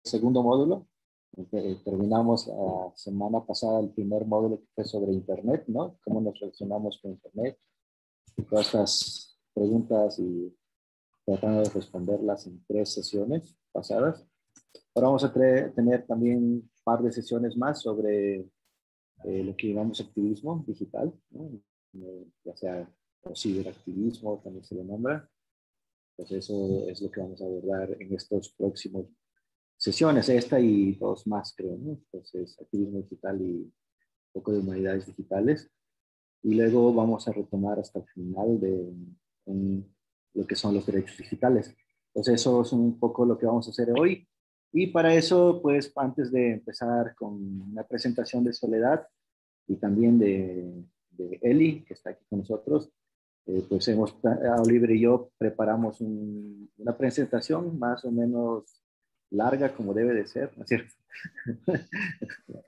segundo módulo. Terminamos la semana pasada el primer módulo que fue sobre Internet, ¿no? Cómo nos relacionamos con Internet. Y todas estas preguntas y tratando de responderlas en 3 sesiones pasadas. Ahora vamos a tener también un par de sesiones más sobre lo que llamamos activismo digital, ¿no? Ya sea o ciberactivismo, también se le nombra. Pues eso es lo que vamos a abordar en estos próximos sesiones, esta y 2 más, creo, ¿no? Entonces, activismo digital y un poco de humanidades digitales. Y luego vamos a retomar hasta el final de lo que son los derechos digitales. Entonces, eso es un poco lo que vamos a hacer hoy. Y para eso, pues, antes de empezar con una presentación de Soledad y también de Eli, que está aquí con nosotros, pues Oliver y yo preparamos una presentación más o menos larga, como debe de ser, ¿no es cierto?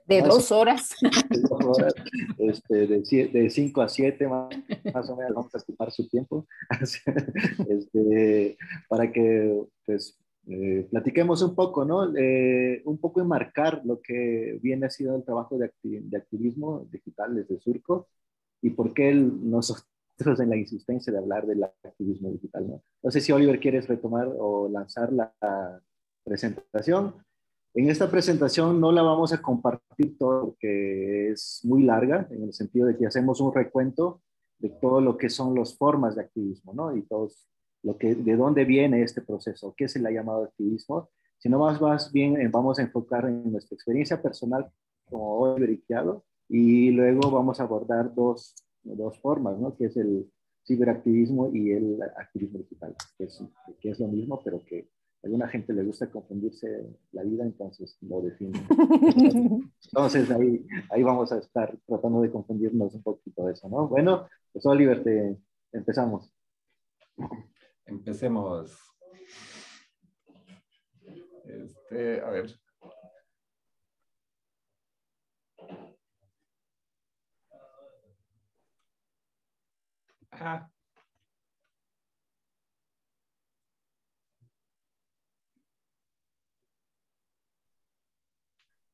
De 2 horas. De 2 horas, de 5 a 7 más o menos, vamos a ocupar su tiempo, para que pues, platiquemos un poco, ¿no? Un poco enmarcar lo que viene siendo el trabajo de activismo digital desde Surco y por qué nosotros en la insistencia de hablar del activismo digital, ¿no? No sé si Oliver quieres retomar o lanzar la presentación. En esta presentación no la vamos a compartir todo porque es muy larga, en el sentido de que hacemos un recuento de todo lo que son las formas de activismo, ¿no? Y de dónde viene este proceso, qué se le ha llamado activismo, sino más bien vamos a enfocar en nuestra experiencia personal como Oliver y Thiago, y luego vamos a abordar dos formas, ¿no? Que es el ciberactivismo y el activismo digital, que es lo mismo, pero que a alguna gente le gusta confundirse la vida, entonces lo define. Entonces ahí vamos a estar tratando de confundirnos un poquito de eso, ¿no? Bueno, pues Oliver, empezamos. Empecemos. A ver.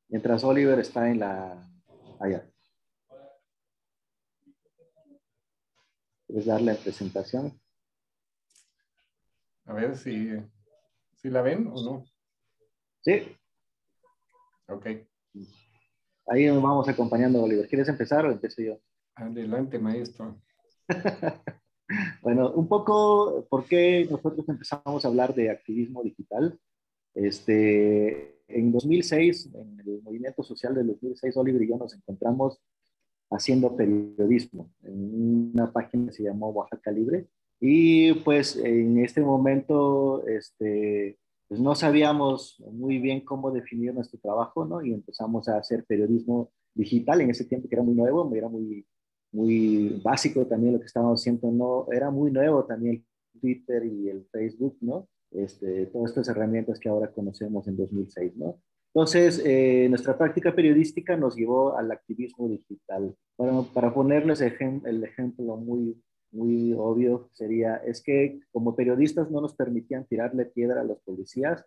Mientras Oliver está en allá. ¿Quieres darle la presentación? A ver si la ven o no. Sí. Ok. Ahí nos vamos acompañando, Oliver. ¿Quieres empezar o empiezo yo? Adelante, maestro. Bueno, un poco por qué nosotros empezamos a hablar de activismo digital. En 2006, en el movimiento social del 2006, Oliver y yo nos encontramos haciendo periodismo en una página que se llamó Oaxaca Libre. Y pues en este momento pues no sabíamos muy bien cómo definir nuestro trabajo, ¿no? Y empezamos a hacer periodismo digital en ese tiempo que era muy nuevo, era muy básico también lo que estábamos haciendo, ¿no? Era muy nuevo también el Twitter y el Facebook, ¿no? Todas estas herramientas que ahora conocemos en 2006, ¿no? Entonces, nuestra práctica periodística nos llevó al activismo digital. Para ponerles el ejemplo muy obvio, es que como periodistas no nos permitían tirarle piedra a los policías,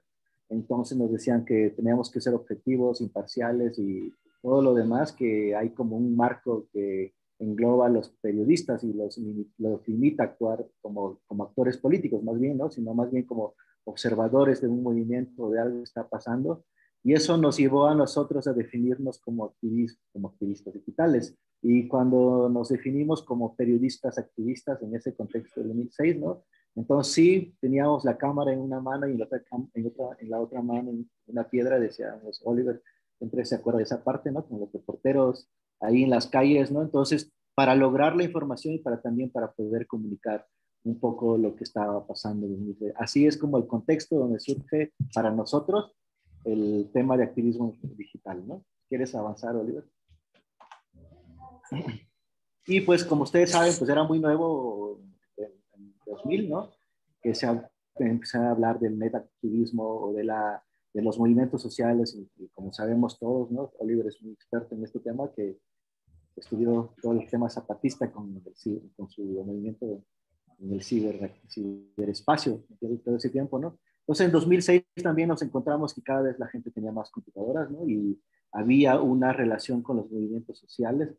entonces nos decían que teníamos que ser objetivos, imparciales y todo lo demás, que hay como un marco que engloba a los periodistas y los limita a actuar como actores políticos, más bien, ¿no? Sino más bien como observadores de un movimiento, de algo que está pasando. Y eso nos llevó a nosotros a definirnos como activistas digitales. Y cuando nos definimos como periodistas activistas en ese contexto del 2006, ¿no? Entonces sí, teníamos la cámara en una mano y en la otra mano una piedra, decíamos, Oliver, siempre se acuerda de esa parte, ¿no? Con los reporteros ahí en las calles, ¿no? Entonces, para lograr la información y también para poder comunicar un poco lo que estaba pasando. Así es como el contexto donde surge para nosotros el tema de activismo digital, ¿no? ¿Quieres avanzar, Oliver? Y pues, como ustedes saben, pues era muy nuevo en 2000, ¿no? Que empezó a hablar del metactivismo o de los movimientos sociales, y como sabemos todos, ¿no? Oliver es muy experto en este tema, que estudió todo el tema zapatista con su movimiento en el ciberespacio, todo ese tiempo, ¿no? Entonces, en 2006 también nos encontramos que cada vez la gente tenía más computadoras, ¿no? Y había una relación con los movimientos sociales,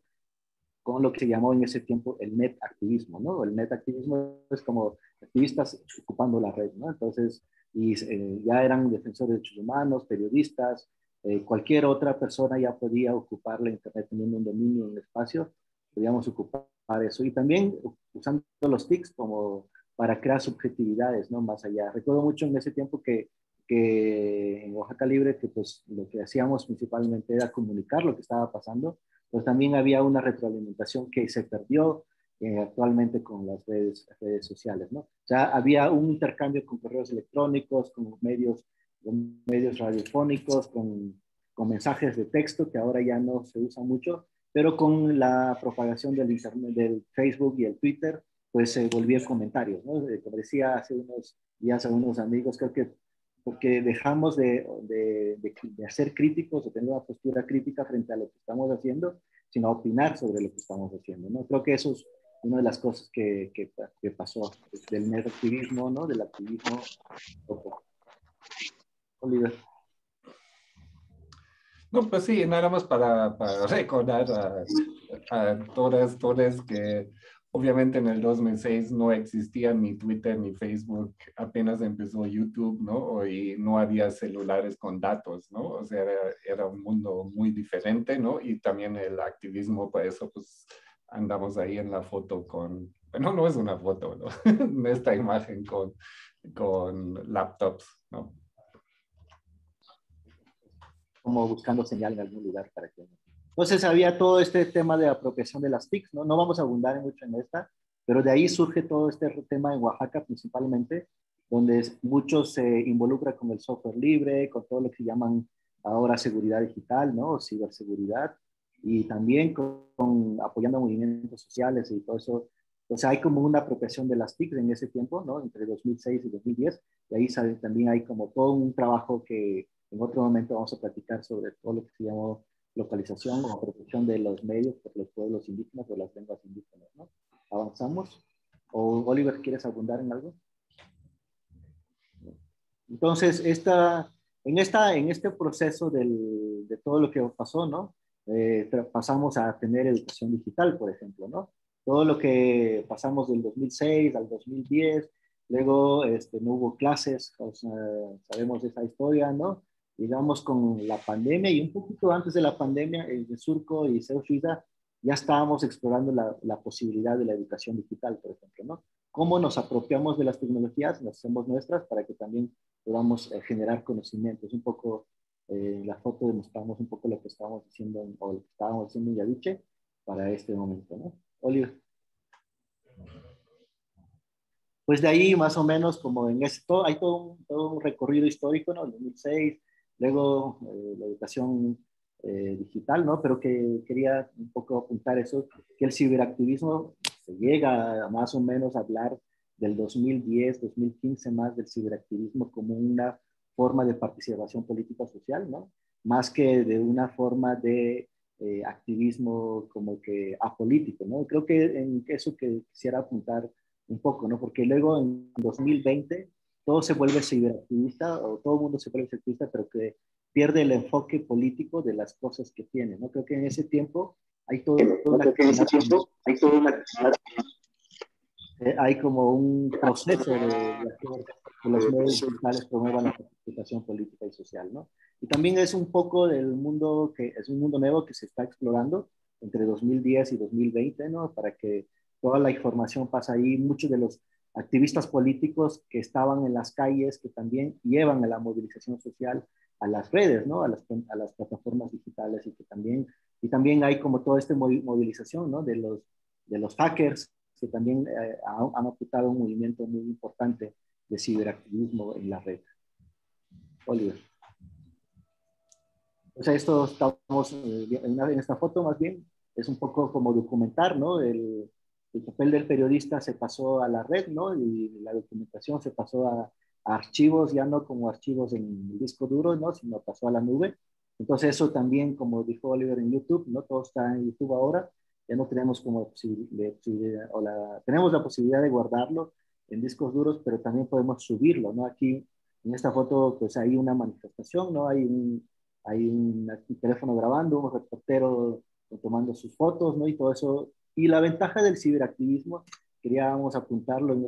con lo que se llamó en ese tiempo el net activismo, ¿no? El net activismo es como activistas ocupando la red, ¿no? Entonces, ya eran defensores de derechos humanos, periodistas, cualquier otra persona ya podía ocupar la Internet teniendo un dominio, un espacio, podíamos ocupar eso. Y también usando los TICs como para crear subjetividades, ¿no? Más allá. Recuerdo mucho en ese tiempo que en Oaxaca Libre, que pues lo que hacíamos principalmente era comunicar lo que estaba pasando, pues también había una retroalimentación que se perdió actualmente con las redes sociales, ¿no? O sea, había un intercambio con correos electrónicos, con medios radiofónicos, con mensajes de texto que ahora ya no se usan mucho, pero con la propagación del Internet, del Facebook y el Twitter, pues se volvió comentarios, ¿no? Como decía hace unos días a unos amigos, creo que porque dejamos de ser críticos, de tener una postura crítica frente a lo que estamos haciendo, sino opinar sobre lo que estamos haciendo, ¿no? Creo que eso es una de las cosas que pasó del negativismo, ¿no? Del activismo. Oliver. No, pues sí, nada más para recordar a todas que obviamente en el 2006 no existía ni Twitter ni Facebook, apenas empezó YouTube, ¿no? Y no había celulares con datos, ¿no? O sea, era un mundo muy diferente, ¿no? Y también el activismo, por eso pues andamos ahí en la foto con, bueno, no es una foto, ¿no? En esta imagen con laptops, ¿no? Como buscando señal en algún lugar para que... Entonces había todo este tema de apropiación de las TICs, ¿no? No vamos a abundar mucho en esta, pero de ahí surge todo este tema en Oaxaca principalmente, donde muchos se involucran con el software libre, con todo lo que llaman ahora seguridad digital, ¿no? O ciberseguridad, y también apoyando movimientos sociales y todo eso. O sea, hay como una apropiación de las TICs en ese tiempo, ¿no? Entre 2006 y 2010, y ahí también hay como todo un trabajo que en otro momento vamos a platicar sobre todo lo que se llamó localización o protección de los medios por los pueblos indígenas o las lenguas indígenas, ¿no? ¿Avanzamos? ¿O Oliver, quieres abundar en algo? Entonces, en este proceso de todo lo que pasó, ¿no? Pasamos a tener educación digital, por ejemplo, ¿no? Todo lo que pasamos del 2006 al 2010, luego no hubo clases, o sea, sabemos esa historia, ¿no? Digamos con la pandemia y un poquito antes de la pandemia, de Surco y Seu Suiza, ya estábamos explorando la posibilidad de la educación digital, por ejemplo, ¿no? ¿Cómo nos apropiamos de las tecnologías, nos hacemos nuestras para que también podamos generar conocimientos? Un poco, la foto demostramos un poco lo que estábamos haciendo o lo que estábamos haciendo en Yaviche para este momento, ¿no? Oliver. Pues de ahí más o menos como en esto, hay todo un recorrido histórico, ¿no? El 2006, luego la educación digital, ¿no? Pero que quería un poco apuntar eso, que el ciberactivismo se llega a más o menos a hablar del 2010, 2015 más del ciberactivismo como una forma de participación política social, ¿no? Más que de una forma de activismo como que apolítico, ¿no? Creo que en eso que quisiera apuntar un poco, ¿no? Porque luego en 2020 todo se vuelve ciberactivista o todo el mundo se vuelve ciberactivista, pero que pierde el enfoque político de las cosas que tiene, ¿no? Creo que en ese tiempo hay todo, hay como un proceso de hacer que los medios digitales promuevan la participación política y social, ¿no? Y también es un poco del mundo que es un mundo nuevo que se está explorando entre 2010 y 2020, ¿no? Para que toda la información pase ahí. Muchos de los activistas políticos que estaban en las calles, que también llevan a la movilización social a las redes, ¿no? A las plataformas digitales y también hay como toda esta movilización, ¿no? De los hackers que también han apuntado un movimiento muy importante de ciberactivismo en la red. Oliver. O sea, esto estamos en esta foto más bien, es un poco como documentar, ¿no? El papel del periodista se pasó a la red, ¿no? Y la documentación se pasó a archivos, ya no como archivos en el disco duro, ¿no? Sino pasó a la nube. Entonces eso también, como dijo Oliver en YouTube, ¿no? Todo está en YouTube ahora. Ya no tenemos como posibilidad, tenemos la posibilidad de guardarlo en discos duros, pero también podemos subirlo, ¿no? Aquí En esta foto, pues hay una manifestación, ¿no? Un teléfono grabando, un reportero tomando sus fotos, ¿no? Y todo eso. Y la ventaja del ciberactivismo, queríamos apuntarlo en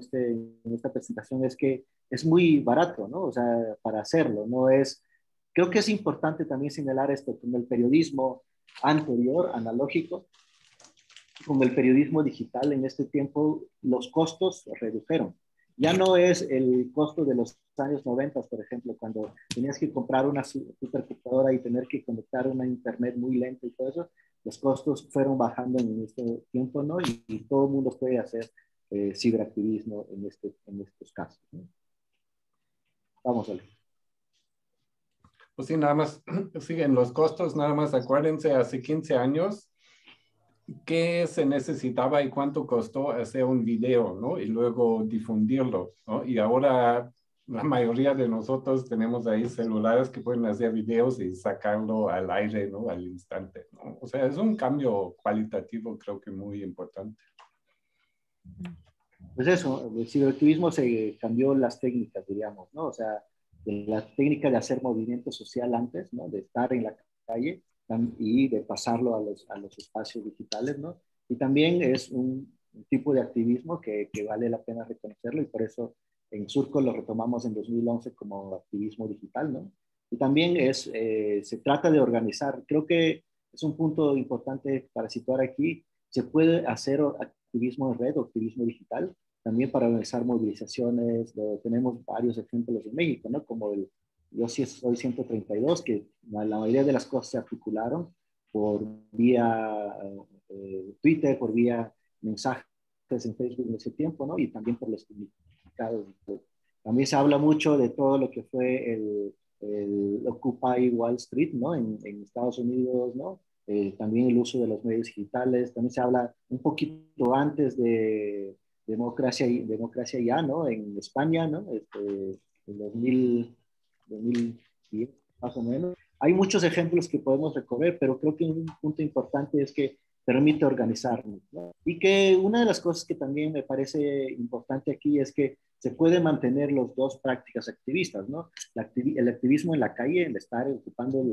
esta presentación, es que es muy barato, ¿no? O sea, para hacerlo, no es... Creo que es importante también señalar esto, con el periodismo anterior, analógico, con el periodismo digital en este tiempo, los costos se redujeron. Ya no es el costo de los años 90, por ejemplo, cuando tenías que comprar una supercomputadora y tener que conectar una internet muy lenta y todo eso, los costos fueron bajando en este tiempo, ¿no? Y todo el mundo puede hacer ciberactivismo en estos casos, ¿no? Vamos a ver. Pues sí, nada más, siguen los costos, nada más acuérdense, hace 15 años, qué se necesitaba y cuánto costó hacer un video, ¿no? Y luego difundirlo, ¿no? Y ahora la mayoría de nosotros tenemos ahí celulares que pueden hacer videos y sacarlo al aire, ¿no? Al instante, ¿no? O sea, es un cambio cualitativo, creo que muy importante. Pues eso, el ciberactivismo se cambió las técnicas, diríamos, ¿no? O sea, de la técnica de hacer movimiento social antes, ¿no? De estar en la calle y de pasarlo a los espacios digitales, ¿no? Y también es un tipo de activismo que vale la pena reconocerlo y por eso en Surco lo retomamos en 2011 como activismo digital, ¿no? Y también se trata de organizar, creo que es un punto importante para situar aquí, se puede hacer activismo en red o activismo digital, también para organizar movilizaciones, tenemos varios ejemplos en México, ¿no? Como Yo sí soy 132, que la mayoría de las cosas se articularon por vía Twitter, por vía mensajes en Facebook en ese tiempo, ¿no? Y también por los comunicados. También se habla mucho de todo lo que fue el Occupy Wall Street, ¿no? En Estados Unidos, ¿no? También el uso de los medios digitales. También se habla un poquito antes de democracia ya, ¿no? En España, ¿no? En 2010, más o menos. Hay muchos ejemplos que podemos recorrer, pero creo que un punto importante es que permite organizarnos, ¿no? Y que una de las cosas que también me parece importante aquí es que se puede mantener las dos prácticas activistas, ¿no? El activismo en la calle, el estar ocupando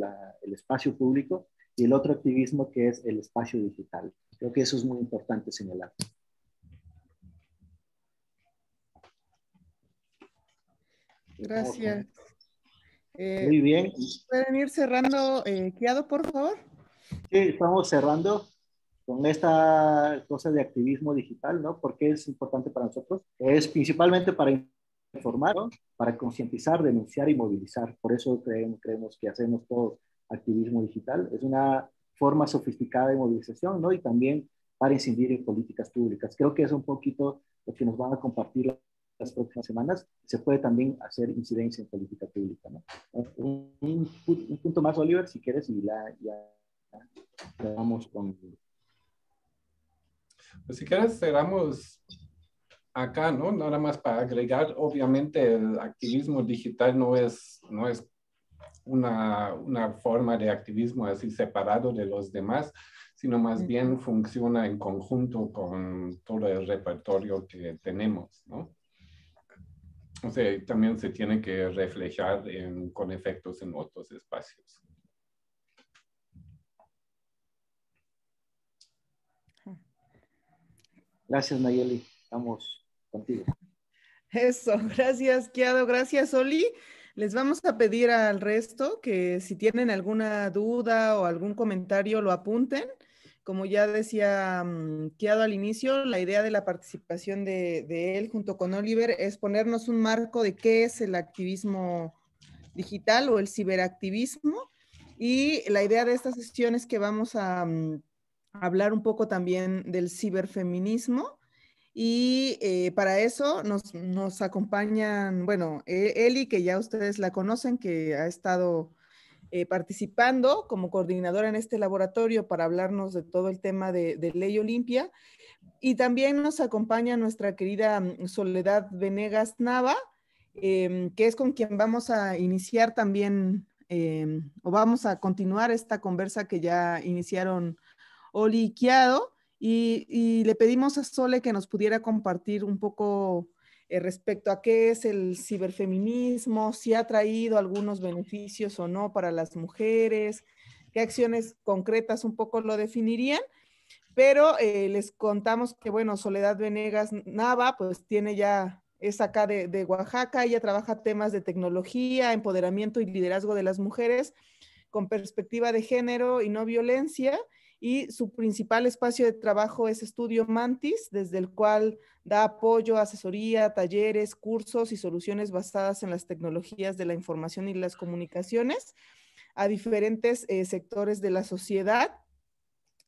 el espacio público, y el otro activismo que es el espacio digital. Creo que eso es muy importante señalar. Gracias. Muy bien. ¿Pueden ir cerrando, Kiado, por favor? Sí, estamos cerrando con esta cosa de activismo digital, ¿no? Porque es importante para nosotros. Es principalmente para informar, ¿no? Para concientizar, denunciar y movilizar. Por eso creemos que hacemos todo activismo digital. Es una forma sofisticada de movilización, ¿no? Y también para incidir en políticas públicas. Creo que es un poquito lo que nos van a compartir las próximas semanas. Se puede también hacer incidencia en política pública, ¿no? Un punto más, Oliver, si quieres, y ya vamos con... Pues si quieres, cerramos acá, ¿no? Nada más para agregar, obviamente el activismo digital no es una forma de activismo así separado de los demás, sino más bien funciona en conjunto con todo el repertorio que tenemos, ¿no? O sea, también se tiene que reflejar con efectos en otros espacios. Gracias, Nayeli. Estamos contigo. Eso, gracias, Kiado, gracias, Oli. Les vamos a pedir al resto que si tienen alguna duda o algún comentario lo apunten. Como ya decía Kiado al inicio, la idea de la participación de él junto con Oliver es ponernos un marco de qué es el activismo digital o el ciberactivismo. Y la idea de esta sesión es que vamos a hablar un poco también del ciberfeminismo. Y para eso nos acompañan, bueno, Eli, que ya ustedes la conocen, que ha estado participando como coordinadora en este laboratorio para hablarnos de todo el tema de Ley Olimpia. Y también nos acompaña nuestra querida Soledad Venegas Nava, que es con quien vamos a iniciar también, o vamos a continuar esta conversa que ya iniciaron Oli y Kiado. Y le pedimos a Sole que nos pudiera compartir un poco respecto a qué es el ciberfeminismo, si ha traído algunos beneficios o no para las mujeres, qué acciones concretas un poco lo definirían. Pero les contamos que, bueno, Soledad Venegas Nava, pues tiene ya, es acá de Oaxaca, ella trabaja temas de tecnología, empoderamiento y liderazgo de las mujeres con perspectiva de género y no violencia, y su principal espacio de trabajo es Estudio Mantis, desde el cual da apoyo, asesoría, talleres, cursos y soluciones basadas en las tecnologías de la información y las comunicaciones a diferentes sectores de la sociedad,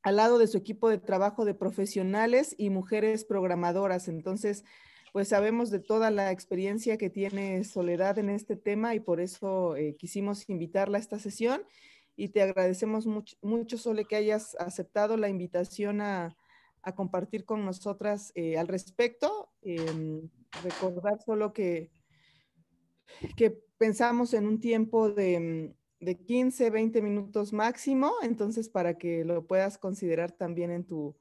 al lado de su equipo de trabajo de profesionales y mujeres programadoras. Entonces, pues sabemos de toda la experiencia que tiene Soledad en este tema y por eso quisimos invitarla a esta sesión y te agradecemos mucho, Sole, que hayas aceptado la invitación a compartir con nosotras al respecto. Recordar solo que pensamos en un tiempo de 15, 20 minutos máximo, entonces para que lo puedas considerar también en tu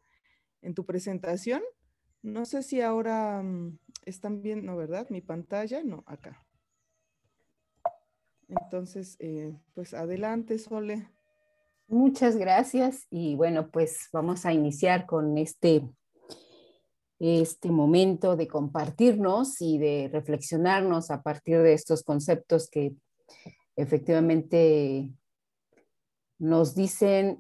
presentación. No sé si ahora están viendo, ¿verdad? Mi pantalla, no, acá. Entonces, pues adelante, Sole. Muchas gracias y bueno, pues vamos a iniciar con este momento de compartirnos y de reflexionarnos a partir de estos conceptos que efectivamente nos dicen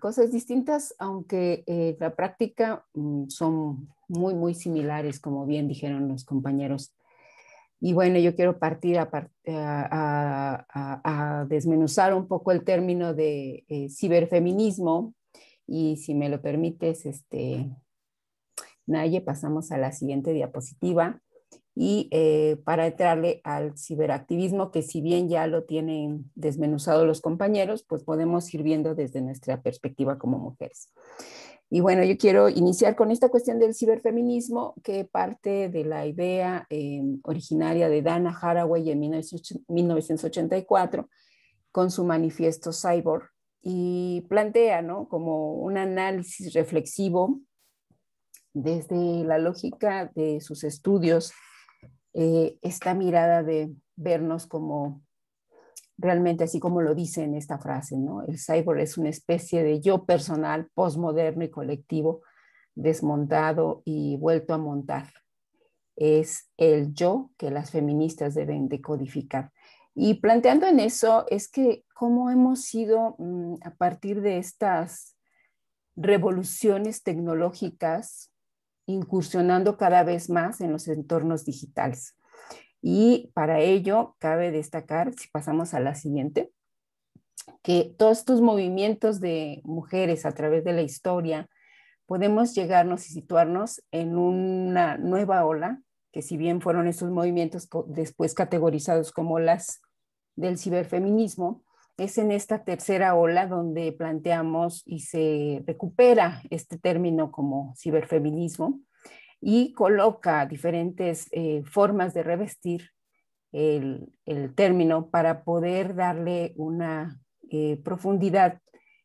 cosas distintas, aunque la práctica son muy, muy similares, como bien dijeron los compañeros. Y bueno, yo quiero partir a desmenuzar un poco el término de ciberfeminismo. Y si me lo permites, Naye, pasamos a la siguiente diapositiva. Y para entrarle al ciberactivismo, que si bien ya lo tienen desmenuzado los compañeros, pues podemos ir viendo desde nuestra perspectiva como mujeres. Y bueno, yo quiero iniciar con esta cuestión del ciberfeminismo, que parte de la idea originaria de Dana Haraway en 1984, con su manifiesto Cyborg, y plantea, ¿no?, como un análisis reflexivo desde la lógica de sus estudios, esta mirada de vernos como realmente, así como lo dice en esta frase, ¿no? El cyborg es una especie de yo personal, postmoderno y colectivo, desmontado y vuelto a montar. Es el yo que las feministas deben decodificar. Y planteando en eso es que cómo hemos ido a partir de estas revoluciones tecnológicas incursionando cada vez más en los entornos digitales. Y para ello cabe destacar, si pasamos a la siguiente, que todos estos movimientos de mujeres a través de la historia podemos llegarnos y situarnos en una nueva ola, que si bien fueron estos movimientos después categorizados como las del ciberfeminismo, es en esta tercera ola donde planteamos y se recupera este término como ciberfeminismo y coloca diferentes formas de revestir el término para poder darle una profundidad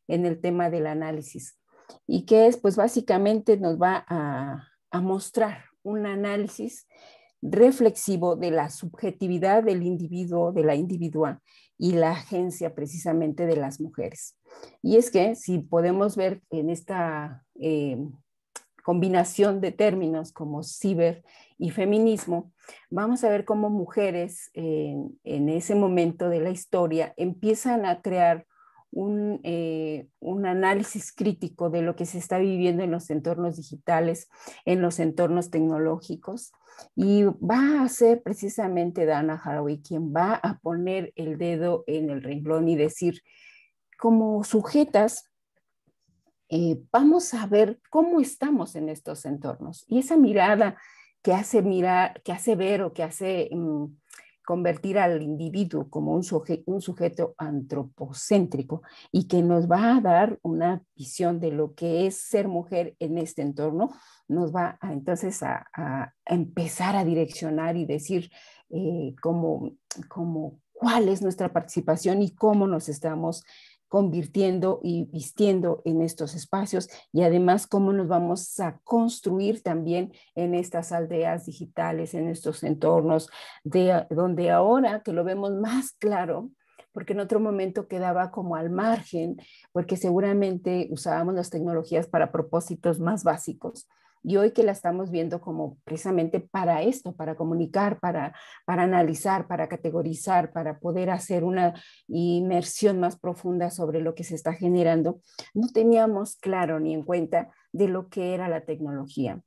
en el tema del análisis. Y que es, pues básicamente nos va a mostrar un análisis reflexivo de la subjetividad del individuo, de la individua y la agencia precisamente de las mujeres. Y es que si podemos ver en esta combinación de términos como ciber y feminismo, vamos a ver cómo mujeres en ese momento de la historia empiezan a crear un análisis crítico de lo que se está viviendo en los entornos digitales, en los entornos tecnológicos, y va a ser precisamente Dana Haraway quien va a poner el dedo en el renglón y decir, como sujetas, vamos a ver cómo estamos en estos entornos. Y esa mirada que hace mirar, que hace ver o que hace convertir al individuo como un sujeto antropocéntrico y que nos va a dar una visión de lo que es ser mujer en este entorno, nos va entonces a empezar a direccionar y decir cuál es nuestra participación y cómo nos estamos convirtiendo y vistiendo en estos espacios, y además cómo nos vamos a construir también en estas aldeas digitales, en estos entornos, donde ahora que lo vemos más claro, porque en otro momento quedaba como al margen, porque seguramente usábamos las tecnologías para propósitos más básicos. Y hoy que la estamos viendo como precisamente para esto, para comunicar, para analizar, para categorizar, para poder hacer una inmersión más profunda sobre lo que se está generando, no teníamos claro ni en cuenta de lo que era la tecnología,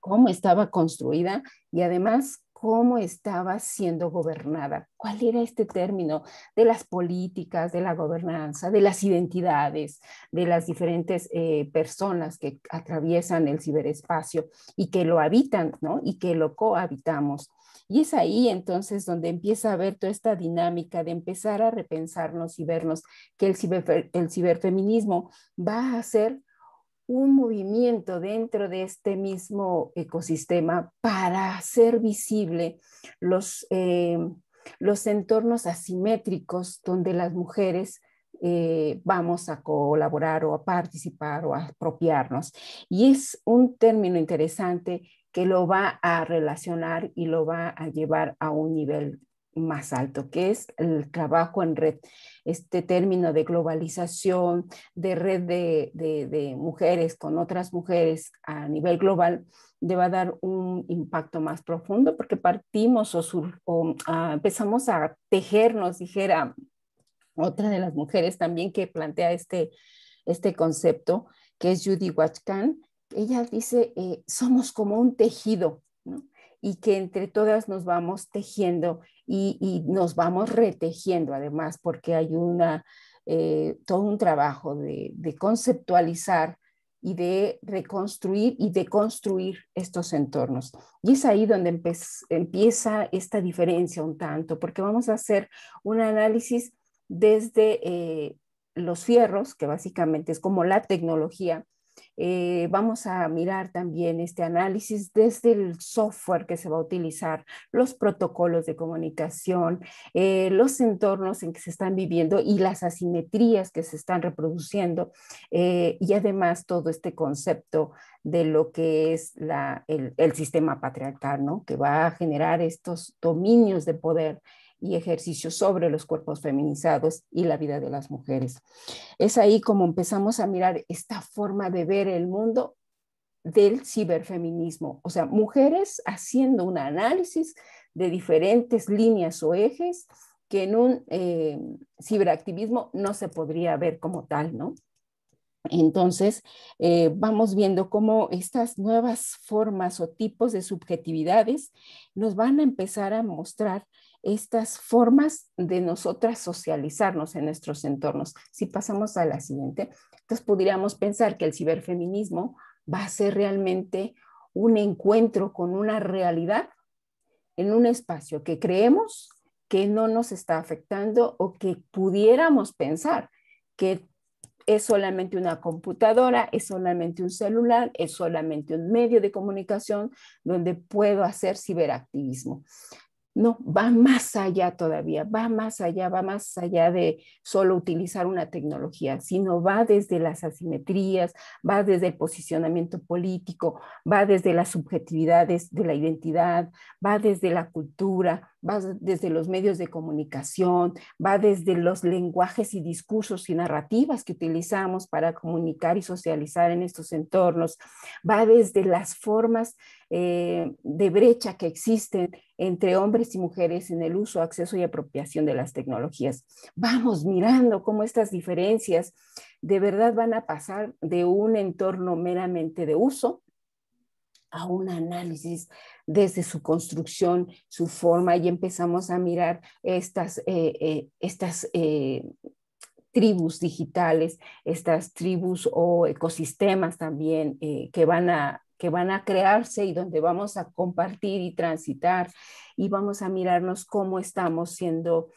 cómo estaba construida y además cómo estaba siendo gobernada. ¿Cuál era este término de las políticas, de la gobernanza, de las identidades, de las diferentes personas que atraviesan el ciberespacio y que lo habitan, ¿no? Y que lo cohabitamos? Y es ahí entonces donde empieza a haber toda esta dinámica de empezar a repensarnos y vernos que el ciberfeminismo va a ser un movimiento dentro de este mismo ecosistema para hacer visible los entornos asimétricos donde las mujeres vamos a colaborar o a participar o a apropiarnos. Y es un término interesante que lo va a relacionar y lo va a llevar a un nivel más alto, que es el trabajo en red. Este término de globalización, de red de mujeres con otras mujeres a nivel global, le va a dar un impacto más profundo porque partimos empezamos a tejernos, dijera otra de las mujeres también que plantea este concepto, que es Judy Wachkan. Ella dice, somos como un tejido, ¿no? Y que entre todas nos vamos tejiendo y nos vamos retejiendo además, porque hay todo un trabajo de conceptualizar y de reconstruir y de construir estos entornos. Y es ahí donde empieza esta diferencia un tanto, porque vamos a hacer un análisis desde los fierros, que básicamente es como la tecnología. Vamos a mirar también este análisis desde el software que se va a utilizar, los protocolos de comunicación, los entornos en que se están viviendo y las asimetrías que se están reproduciendo, y además todo este concepto de lo que es el sistema patriarcal, ¿no? Que va a generar estos dominios de poder y ejercicio sobre los cuerpos feminizados y la vida de las mujeres. Es ahí como empezamos a mirar esta forma de ver el mundo del ciberfeminismo, o sea, mujeres haciendo un análisis de diferentes líneas o ejes que en un ciberactivismo no se podría ver como tal, ¿no? Entonces, vamos viendo cómo estas nuevas formas o tipos de subjetividades nos van a empezar a mostrar estas formas de nosotras socializarnos en nuestros entornos. Si pasamos a la siguiente, entonces podríamos pensar que el ciberfeminismo va a ser realmente un encuentro con una realidad en un espacio que creemos que no nos está afectando o que pudiéramos pensar que es solamente una computadora, es solamente un celular, es solamente un medio de comunicación donde puedo hacer ciberactivismo. No, va más allá todavía, va más allá de solo utilizar una tecnología, sino va desde las asimetrías, va desde el posicionamiento político, va desde las subjetividades de la identidad, va desde la cultura, va desde los medios de comunicación, va desde los lenguajes y discursos y narrativas que utilizamos para comunicar y socializar en estos entornos, va desde las formas de brecha que existen entre hombres y mujeres en el uso, acceso y apropiación de las tecnologías. Vamos mirando cómo estas diferencias de verdad van a pasar de un entorno meramente de uso a un análisis desde su construcción, su forma, y empezamos a mirar estas tribus digitales, estas tribus o ecosistemas también que van a crearse y donde vamos a compartir y transitar y vamos a mirarnos cómo estamos siendo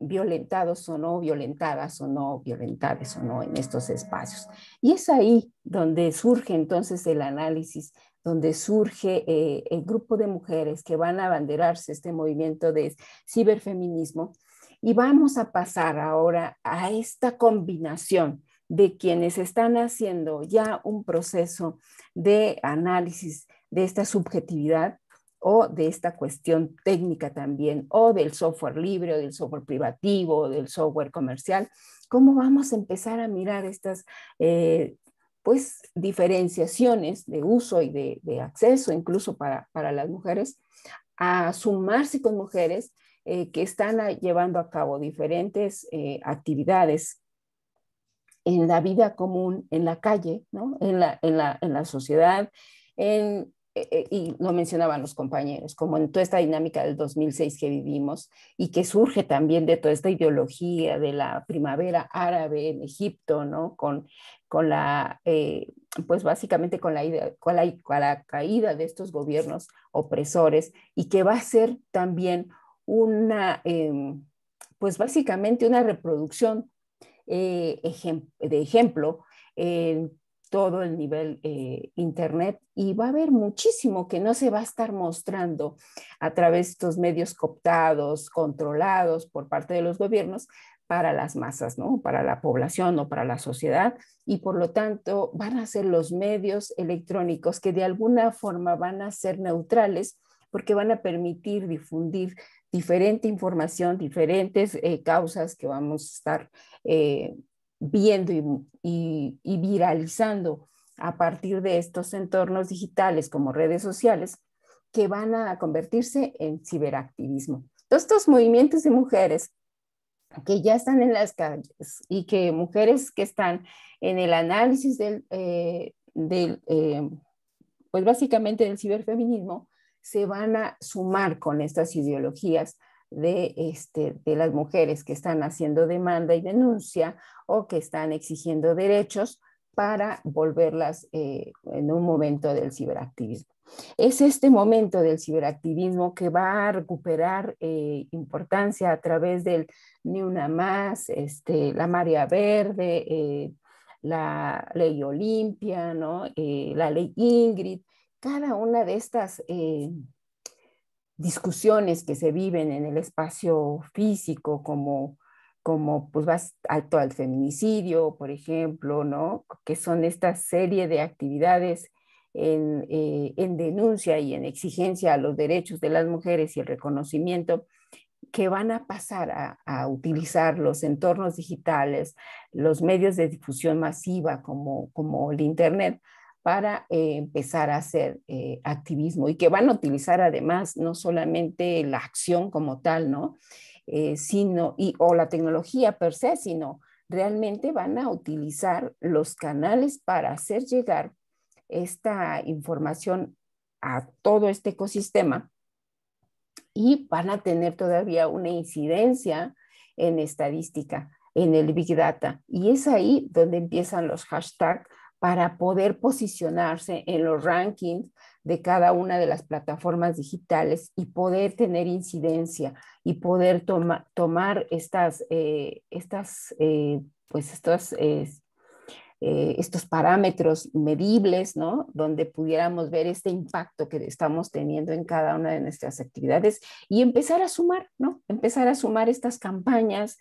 violentados o no, violentadas o no, violentadas o no en estos espacios. Y es ahí donde surge entonces el análisis, donde surge el grupo de mujeres que van a abanderarse este movimiento de ciberfeminismo Y vamos a pasar ahora a esta combinación de quienes están haciendo ya un proceso de análisis de esta subjetividad o de esta cuestión técnica también, o del software libre, o del software privativo, o del software comercial. ¿Cómo vamos a empezar a mirar estas pues diferenciaciones de uso y de acceso incluso para las mujeres, a sumarse con mujeres que están llevando a cabo diferentes actividades en la vida común, en la calle, ¿no? en la sociedad, y lo mencionaban los compañeros, como en toda esta dinámica del 2006 que vivimos y que surge también de toda esta ideología de la primavera árabe en Egipto, ¿no? Con la, pues básicamente con la caída de estos gobiernos opresores, y que va a ser también una, pues básicamente una reproducción de ejemplo en todo el nivel internet, y va a haber muchísimo que no se va a estar mostrando a través de estos medios cooptados, controlados por parte de los gobiernos para las masas, ¿no? Para la población o para la sociedad, y por lo tanto van a ser los medios electrónicos que de alguna forma van a ser neutrales, porque van a permitir difundir diferente información, diferentes causas que vamos a estar viendo y viralizando a partir de estos entornos digitales como redes sociales, que van a convertirse en ciberactivismo. Todos estos movimientos de mujeres que ya están en las calles y que mujeres que están en el análisis pues básicamente del ciberfeminismo, se van a sumar con estas ideologías de las mujeres que están haciendo demanda y denuncia o que están exigiendo derechos para volverlas en un momento del ciberactivismo. Es este momento del ciberactivismo que va a recuperar importancia a través del Ni Una Más, la Marea Verde, la Ley Olimpia, ¿no? La Ley Ingrid. Cada una de estas discusiones que se viven en el espacio físico, como pues va alto al feminicidio, por ejemplo, ¿no? Que son esta serie de actividades en denuncia y en exigencia a los derechos de las mujeres y el reconocimiento, que van a pasar a utilizar los entornos digitales, los medios de difusión masiva como el Internet, para empezar a hacer activismo, y que van a utilizar además no solamente la acción como tal, ¿no? O la tecnología per se, sino realmente van a utilizar los canales para hacer llegar esta información a todo este ecosistema, y van a tener todavía una incidencia en estadística, en el Big Data. Y es ahí donde empiezan los hashtags para poder posicionarse en los rankings de cada una de las plataformas digitales y poder tener incidencia y poder tomar estos parámetros medibles, ¿no? Donde pudiéramos ver este impacto que estamos teniendo en cada una de nuestras actividades, y empezar a sumar, ¿no? Empezar a sumar estas campañas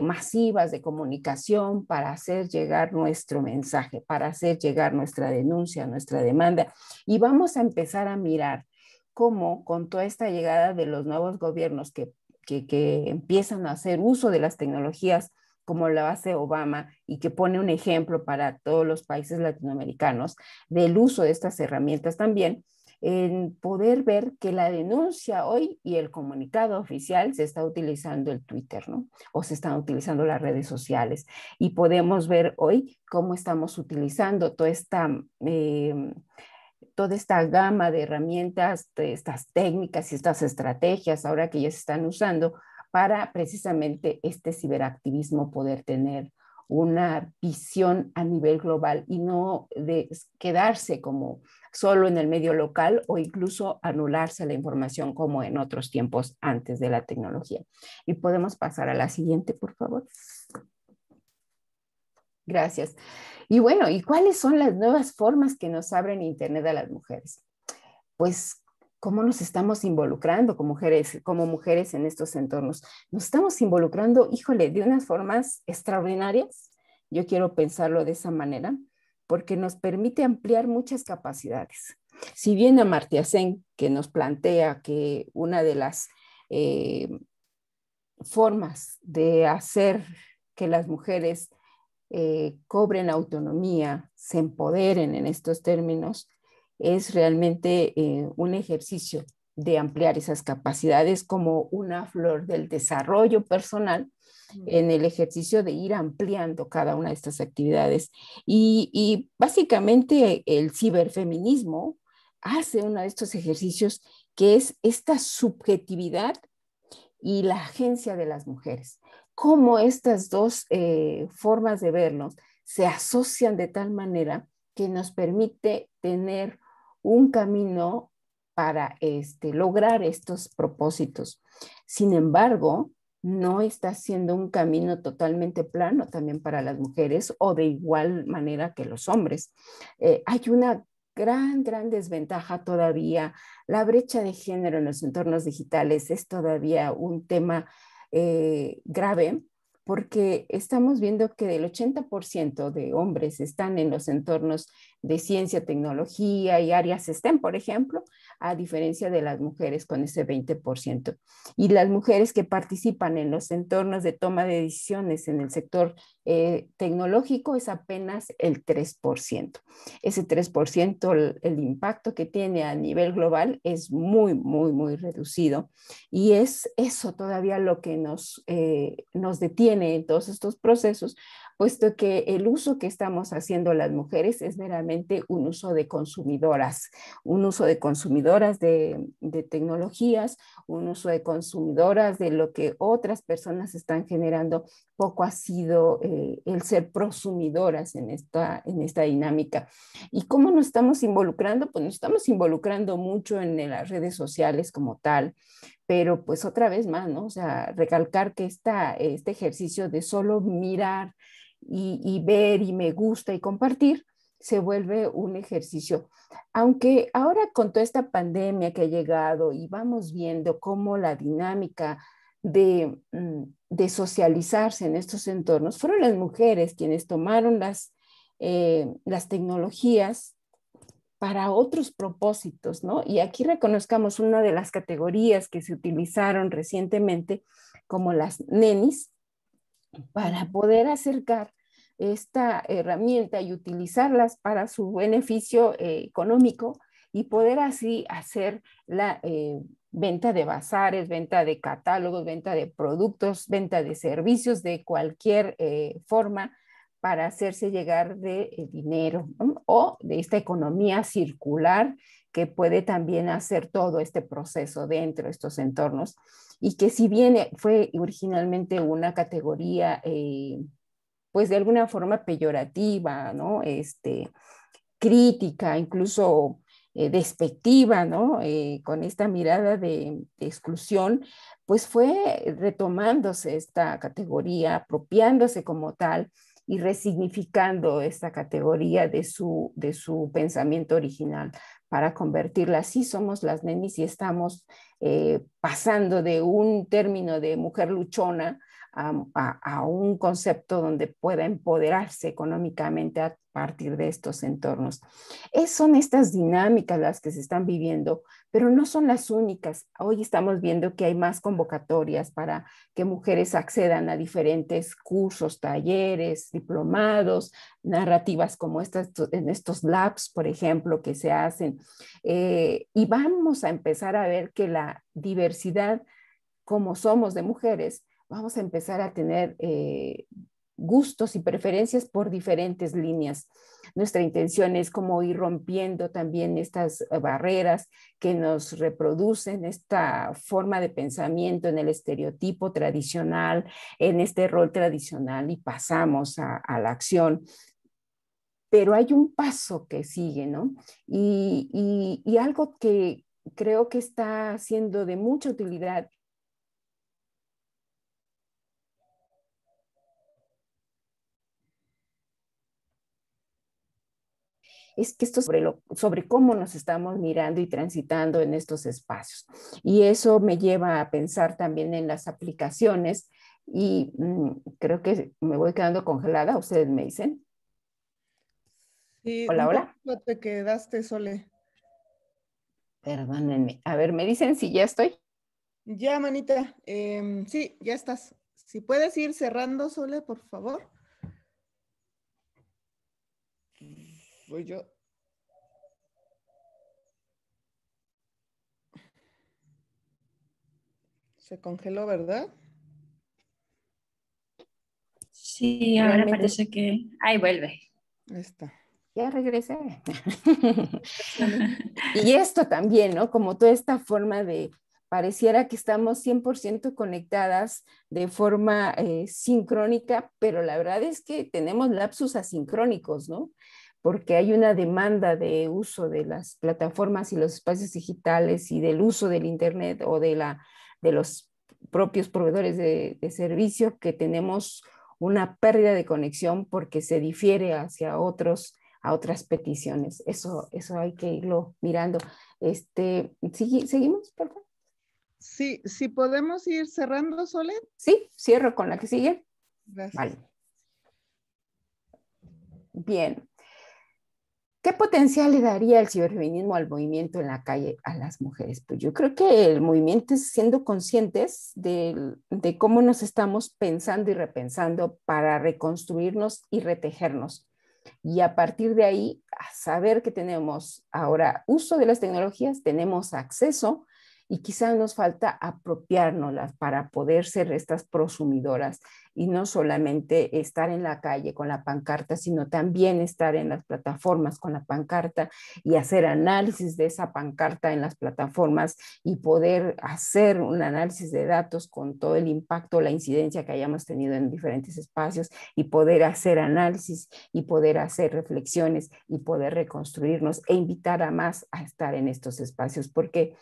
masivas de comunicación para hacer llegar nuestro mensaje, para hacer llegar nuestra denuncia, nuestra demanda. Y vamos a empezar a mirar cómo con toda esta llegada de los nuevos gobiernos que empiezan a hacer uso de las tecnologías, como lo hace Obama, y que pone un ejemplo para todos los países latinoamericanos del uso de estas herramientas también, en poder ver que la denuncia hoy y el comunicado oficial se está utilizando el Twitter, ¿no? O se están utilizando las redes sociales, y podemos ver hoy cómo estamos utilizando toda esta gama de herramientas, de estas técnicas y estas estrategias ahora que ya se están usando para precisamente este ciberactivismo poder tener una visión a nivel global y no de quedarse como solo en el medio local, o incluso anularse la información como en otros tiempos antes de la tecnología. Y podemos pasar a la siguiente, por favor. Gracias. Y bueno, ¿y cuáles son las nuevas formas que nos abren Internet a las mujeres? Pues cómo nos estamos involucrando como mujeres en estos entornos. Nos estamos involucrando, híjole, de unas formas extraordinarias. Yo quiero pensarlo de esa manera, porque nos permite ampliar muchas capacidades. Si bien Amartya Sen, que nos plantea que una de las formas de hacer que las mujeres cobren autonomía, se empoderen en estos términos, es realmente un ejercicio de ampliar esas capacidades como una flor del desarrollo personal en el ejercicio de ir ampliando cada una de estas actividades. Y básicamente el ciberfeminismo hace uno de estos ejercicios que es esta subjetividad y la agencia de las mujeres. Cómo estas dos formas de vernos se asocian de tal manera que nos permite tener un camino para lograr estos propósitos. Sin embargo, no está siendo un camino totalmente plano también para las mujeres o de igual manera que los hombres. Hay una gran desventaja todavía. La brecha de género en los entornos digitales es todavía un tema grave, porque estamos viendo que del 80% de hombres están en los entornos de ciencia, tecnología y áreas STEM, por ejemplo, a diferencia de las mujeres con ese 20%. Y las mujeres que participan en los entornos de toma de decisiones en el sector tecnológico es apenas el 3%. Ese 3%, el impacto que tiene a nivel global es muy reducido. Y es eso todavía lo que nos detiene en todos estos procesos, puesto que el uso que estamos haciendo las mujeres es meramente un uso de consumidoras, de tecnologías, un uso de consumidoras de lo que otras personas están generando. Poco ha sido el ser prosumidoras en esta dinámica. ¿Y cómo nos estamos involucrando? Pues nos estamos involucrando mucho en las redes sociales como tal, pero pues otra vez más, ¿no? O sea, recalcar que este ejercicio de solo mirar y ver y me gusta y compartir se vuelve un ejercicio. Aunque ahora con toda esta pandemia que ha llegado y vamos viendo cómo la dinámica de socializarse en estos entornos, fueron las mujeres quienes tomaron las tecnologías para otros propósitos, ¿no? Y aquí reconozcamos una de las categorías que se utilizaron recientemente como las nenis para poder acercar esta herramienta y utilizarlas para su beneficio económico y poder así hacer la venta de bazares, venta de catálogos, venta de productos, venta de servicios de cualquier forma para hacerse llegar de dinero, ¿no? O de esta economía circular que puede también hacer todo este proceso dentro de estos entornos y que si bien fue originalmente una categoría pues de alguna forma peyorativa, ¿no? Crítica, incluso despectiva, ¿no? Con esta mirada de exclusión, pues fue retomándose esta categoría, apropiándose como tal y resignificando esta categoría de su pensamiento original para convertirla. Así somos las nenis y estamos pasando de un término de mujer luchona a un concepto donde pueda empoderarse económicamente a partir de estos entornos. Son estas dinámicas las que se están viviendo, pero no son las únicas. Hoy estamos viendo que hay más convocatorias para que mujeres accedan a diferentes cursos, talleres, diplomados, narrativas como estas, en estos labs, por ejemplo, que se hacen. Y vamos a empezar a ver que la diversidad, como somos de mujeres, vamos a empezar a tener gustos y preferencias por diferentes líneas. Nuestra intención es como ir rompiendo también estas barreras que nos reproducen esta forma de pensamiento en el estereotipo tradicional, en este rol tradicional y pasamos a la acción. Pero hay un paso que sigue, ¿no? Y algo que creo que está siendo de mucha utilidad es que esto sobre cómo nos estamos mirando y transitando en estos espacios. Y eso me lleva a pensar también en las aplicaciones y creo que me voy quedando congelada, ustedes me dicen. Sí, Hola, un hola. poquito te quedaste, Sole. Perdónenme. A ver, me dicen si ya estoy. Ya, manita. Sí, ya estás. Si puedes ir cerrando, Sole, por favor. Voy yo. Se congeló, ¿verdad? Sí, ahora Realmente parece que... Ahí vuelve. Ahí está. ya regresé. Y esto también, ¿no? Como toda esta forma de, pareciera que estamos 100% conectadas de forma sincrónica, pero la verdad es que tenemos lapsus asincrónicos, ¿no? Porque hay una demanda de uso de las plataformas y los espacios digitales y del uso del Internet o de los propios proveedores de servicio que tenemos una pérdida de conexión porque se difiere hacia a otras peticiones. Eso hay que irlo mirando. ¿Seguimos, por favor? Sí, sí podemos ir cerrando, Sole. Sí, cierro con la que sigue. Gracias. Vale. Bien. ¿Qué potencial le daría el ciberfeminismo al movimiento en la calle a las mujeres? Pues yo creo que el movimiento es siendo conscientes de cómo nos estamos pensando y repensando para reconstruirnos y retejernos. Y a partir de ahí, a saber que tenemos ahora uso de las tecnologías, tenemos acceso y quizás nos falta apropiárnoslas para poder ser estas prosumidoras y no solamente estar en la calle con la pancarta, sino también estar en las plataformas con la pancarta y hacer análisis de esa pancarta en las plataformas y poder hacer un análisis de datos con todo el impacto, la incidencia que hayamos tenido en diferentes espacios y poder hacer análisis y poder hacer reflexiones y poder reconstruirnos e invitar a más a estar en estos espacios, porque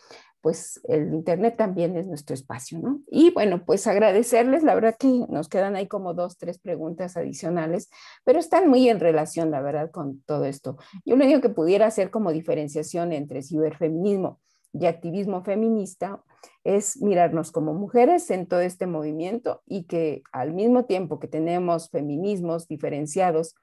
pues el Internet también es nuestro espacio, ¿no? Y bueno, pues agradecerles, la verdad que nos quedan ahí como 2, 3 preguntas adicionales, pero están muy en relación, la verdad, con todo esto. Yo lo único que pudiera hacer como diferenciación entre ciberfeminismo y activismo feminista es mirarnos como mujeres en todo este movimiento y que al mismo tiempo que tenemos feminismos diferenciados,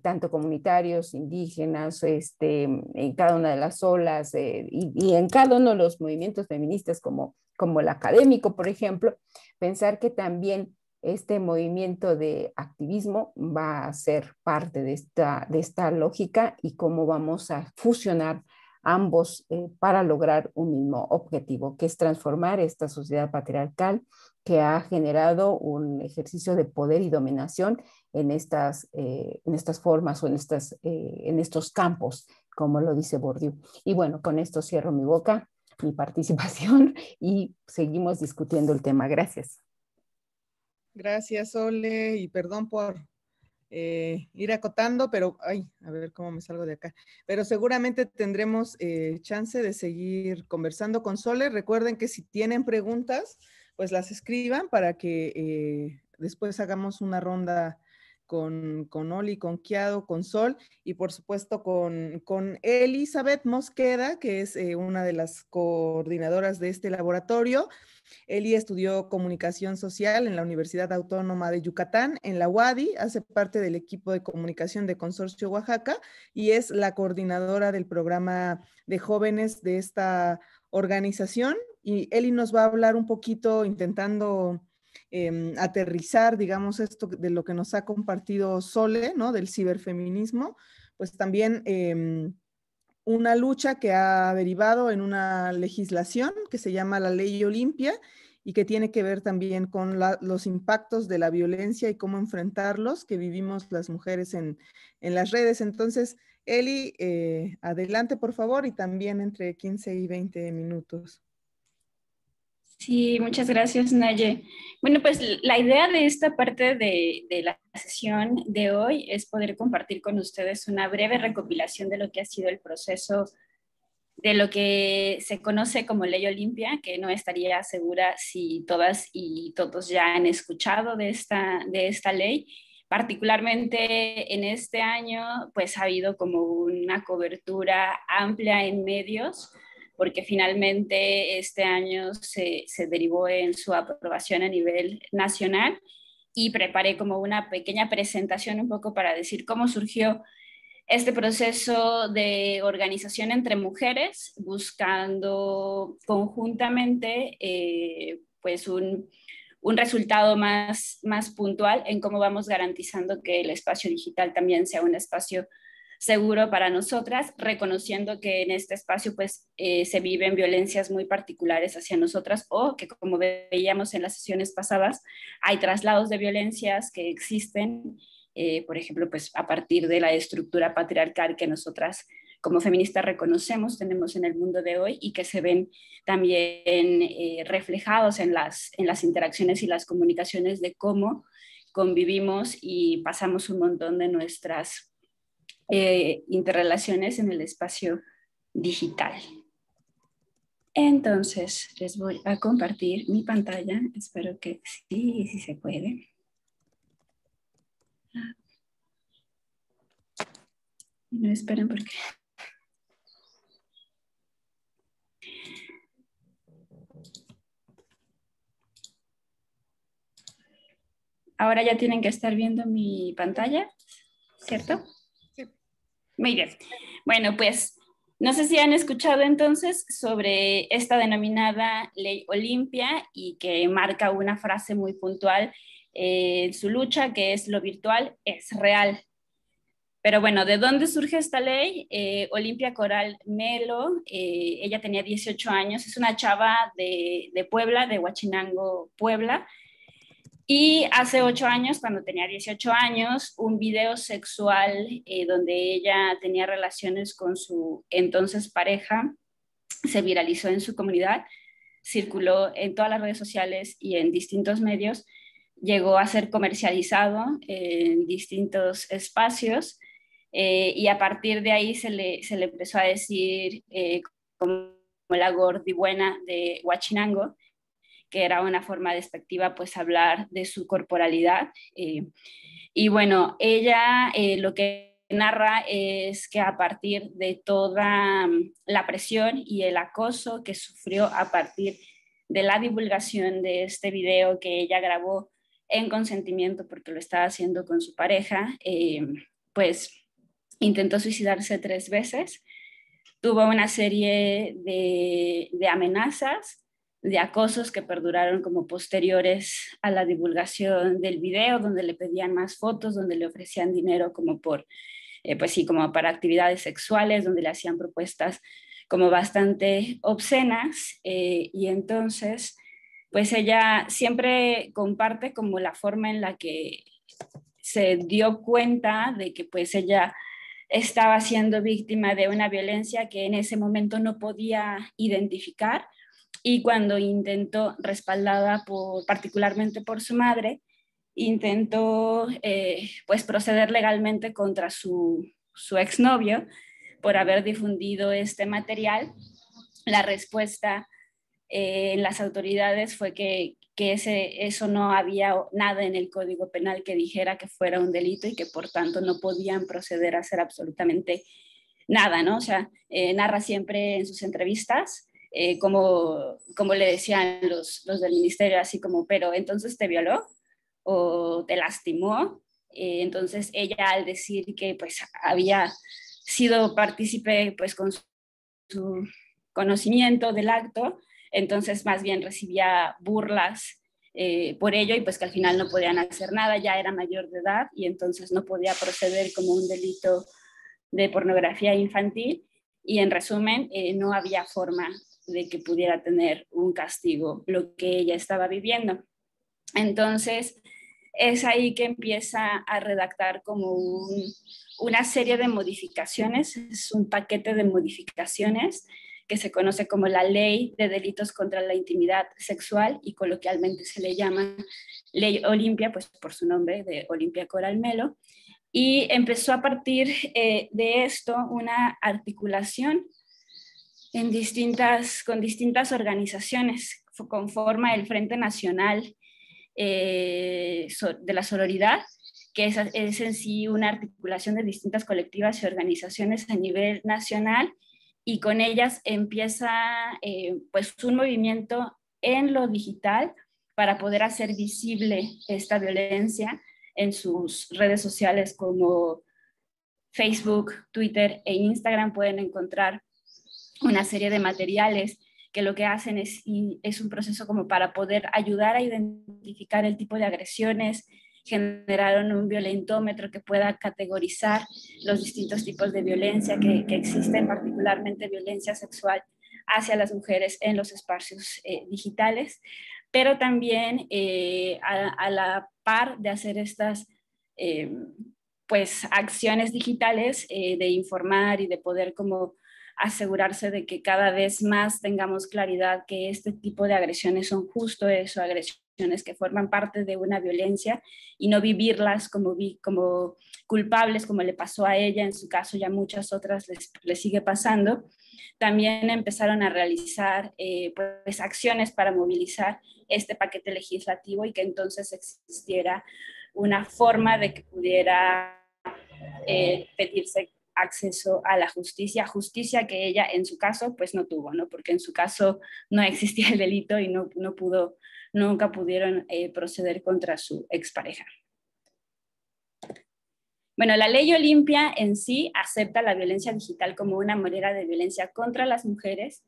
tanto comunitarios, indígenas, en cada una de las olas y en cada uno de los movimientos feministas como el académico, por ejemplo, pensar que también este movimiento de activismo va a ser parte de esta lógica y cómo vamos a fusionar ambos para lograr un mismo objetivo, que es transformar esta sociedad patriarcal que ha generado un ejercicio de poder y dominación en estas formas o en estos campos, como lo dice Bourdieu. Y bueno, con esto cierro mi boca, mi participación y seguimos discutiendo el tema. Gracias. Gracias, Sole, y perdón por ir acotando, pero, ay, a ver cómo me salgo de acá. Pero seguramente tendremos chance de seguir conversando con Sole. Recuerden que si tienen preguntas, pues las escriban para que después hagamos una ronda con Oli, con Kiado, con Sol y por supuesto con Elizabeth Mosqueda, que es una de las coordinadoras de este laboratorio. Eli estudió comunicación social en la Universidad Autónoma de Yucatán, en la UADY, hace parte del equipo de comunicación de Consorcio Oaxaca y es la coordinadora del programa de jóvenes de esta organización. Y Eli nos va a hablar un poquito intentando aterrizar, digamos, esto de lo que nos ha compartido Sole, ¿no? Del ciberfeminismo, pues también una lucha que ha derivado en una legislación que se llama la Ley Olimpia y que tiene que ver también con los impactos de la violencia y cómo enfrentarlos que vivimos las mujeres en las redes. Entonces, Eli, adelante por favor y también entre 15 y 20 minutos. Sí, muchas gracias, Naye. Bueno, pues la idea de esta parte de la sesión de hoy es poder compartir con ustedes una breve recopilación de lo que ha sido el proceso de lo que se conoce como Ley Olimpia, que no estaría segura si todas y todos ya han escuchado de esta ley, Particularmente en este año, pues ha habido como una cobertura amplia en medios, porque finalmente este año se derivó en su aprobación a nivel nacional, y preparé como una pequeña presentación un poco para decir cómo surgió este proceso de organización entre mujeres, buscando conjuntamente pues un resultado más puntual en cómo vamos garantizando que el espacio digital también sea un espacio seguro para nosotras, reconociendo que en este espacio pues se viven violencias muy particulares hacia nosotras, o que, como veíamos en las sesiones pasadas, hay traslados de violencias que existen, por ejemplo, pues a partir de la estructura patriarcal que nosotras como feministas reconocemos, tenemos en el mundo de hoy, y que se ven también reflejados en las interacciones y las comunicaciones de cómo convivimos y pasamos un montón de nuestras interrelaciones en el espacio digital. Entonces, les voy a compartir mi pantalla. Espero que sí se puede. No esperen porque... Ahora ya tienen que estar viendo mi pantalla, ¿cierto? Sí. Muy bien. Bueno, pues no sé si han escuchado entonces sobre esta denominada Ley Olimpia, y que marca una frase muy puntual en su lucha, que es: lo virtual es real. Pero bueno, ¿de dónde surge esta ley? Olimpia Coral Melo, ella tenía 18 años, es una chava de Puebla, de Huachinango, Puebla. Y hace 8 años, cuando tenía 18 años, un video sexual donde ella tenía relaciones con su entonces pareja se viralizó en su comunidad, circuló en todas las redes sociales y en distintos medios, llegó a ser comercializado en distintos espacios, y a partir de ahí se le empezó a decir como la gordibuena de Huachinango, que era una forma despectiva pues hablar de su corporalidad. Y bueno, ella lo que narra es que a partir de toda la presión y el acoso que sufrió a partir de la divulgación de este video que ella grabó en consentimiento, porque lo estaba haciendo con su pareja, pues intentó suicidarse 3 veces, tuvo una serie de amenazas, de acosos que perduraron como posteriores a la divulgación del video, donde le pedían más fotos, donde le ofrecían dinero como por, pues sí, como para actividades sexuales, donde le hacían propuestas como bastante obscenas, y entonces, pues ella siempre comparte como la forma en la que se dio cuenta de que pues ella estaba siendo víctima de una violencia que en ese momento no podía identificar, y cuando intentó, respaldada particularmente por su madre, intentó pues proceder legalmente contra su exnovio por haber difundido este material. La respuesta en las autoridades fue que eso no había nada en el Código Penal que dijera que fuera un delito, y que por tanto no podían proceder a hacer absolutamente nada, ¿no? O sea, narra siempre en sus entrevistas como le decían los del ministerio, así como: pero entonces te violó o te lastimó. Entonces ella, al decir que pues había sido partícipe pues con su conocimiento del acto, entonces más bien recibía burlas por ello, y pues que al final no podían hacer nada, ya era mayor de edad y entonces no podía proceder como un delito de pornografía infantil, y en resumen no había forma de que pudiera tener un castigo lo que ella estaba viviendo. Entonces es ahí que empieza a redactar como una serie de modificaciones, es un paquete de modificaciones que se conoce como la Ley de Delitos contra la Intimidad Sexual, y coloquialmente se le llama Ley Olimpia, pues por su nombre, de Olimpia Coral Melo. Y empezó a partir de esto una articulación con distintas organizaciones. Conforma el Frente Nacional de la Sororidad, que es en sí una articulación de distintas colectivas y organizaciones a nivel nacional, y con ellas empieza pues un movimiento en lo digital para poder hacer visible esta violencia en sus redes sociales como Facebook, Twitter e Instagram. Pueden encontrar una serie de materiales que lo que hacen es un proceso como para poder ayudar a identificar el tipo de agresiones. Generaron un violentómetro que pueda categorizar los distintos tipos de violencia que existen, particularmente violencia sexual hacia las mujeres en los espacios digitales, pero también a la par de hacer estas pues acciones digitales de informar y de poder como asegurarse de que cada vez más tengamos claridad que este tipo de agresiones son justo eso, agresiones que forman parte de una violencia y no vivirlas como culpables, como le pasó a ella, en su caso ya muchas otras les sigue pasando. También empezaron a realizar pues acciones para movilizar este paquete legislativo y que entonces existiera una forma de que pudiera pedirse acceso a la justicia que ella en su caso pues no tuvo, ¿no? Porque en su caso no existía el delito y nunca pudieron proceder contra su expareja. Bueno, la ley Olimpia en sí acepta la violencia digital como una manera de violencia contra las mujeres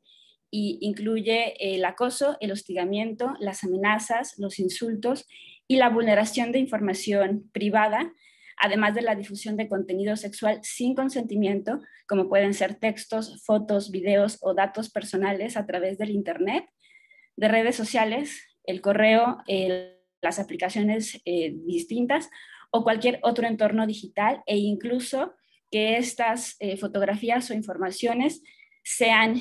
y incluye el acoso, el hostigamiento, las amenazas, los insultos y la vulneración de información privada, además de la difusión de contenido sexual sin consentimiento, como pueden ser textos, fotos, videos o datos personales a través del Internet, de redes sociales, el correo, las aplicaciones distintas o cualquier otro entorno digital, e incluso que estas fotografías o informaciones sean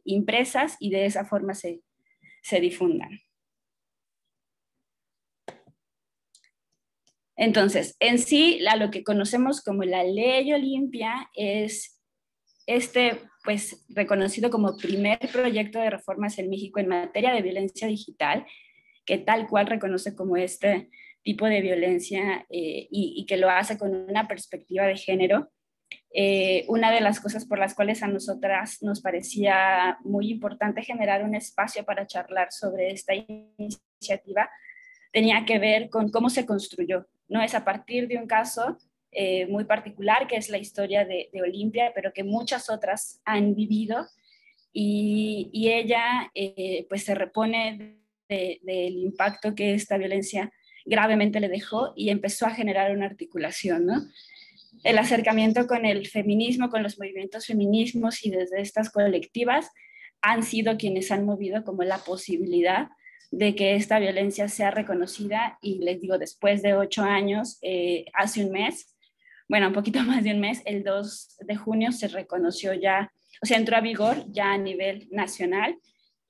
impresas y de esa forma se difundan. Entonces, en sí, lo que conocemos como la Ley Olimpia es pues, reconocido como primer proyecto de reformas en México en materia de violencia digital, que tal cual reconoce como este tipo de violencia y que lo hace con una perspectiva de género. Una de las cosas por las cuales a nosotras nos parecía muy importante generar un espacio para charlar sobre esta iniciativa tenía que ver con cómo se construyó. No es a partir de un caso muy particular, que es la historia de Olimpia, pero que muchas otras han vivido, y ella pues se repone del impacto que esta violencia gravemente le dejó y empezó a generar una articulación, ¿no? El acercamiento con el feminismo, con los movimientos feminismos y desde estas colectivas han sido quienes han movido como la posibilidad de que esta violencia sea reconocida, y les digo, después de 8 años, hace un mes, bueno, un poquito más de un mes, el 2 de junio se reconoció ya, o sea, entró a vigor ya a nivel nacional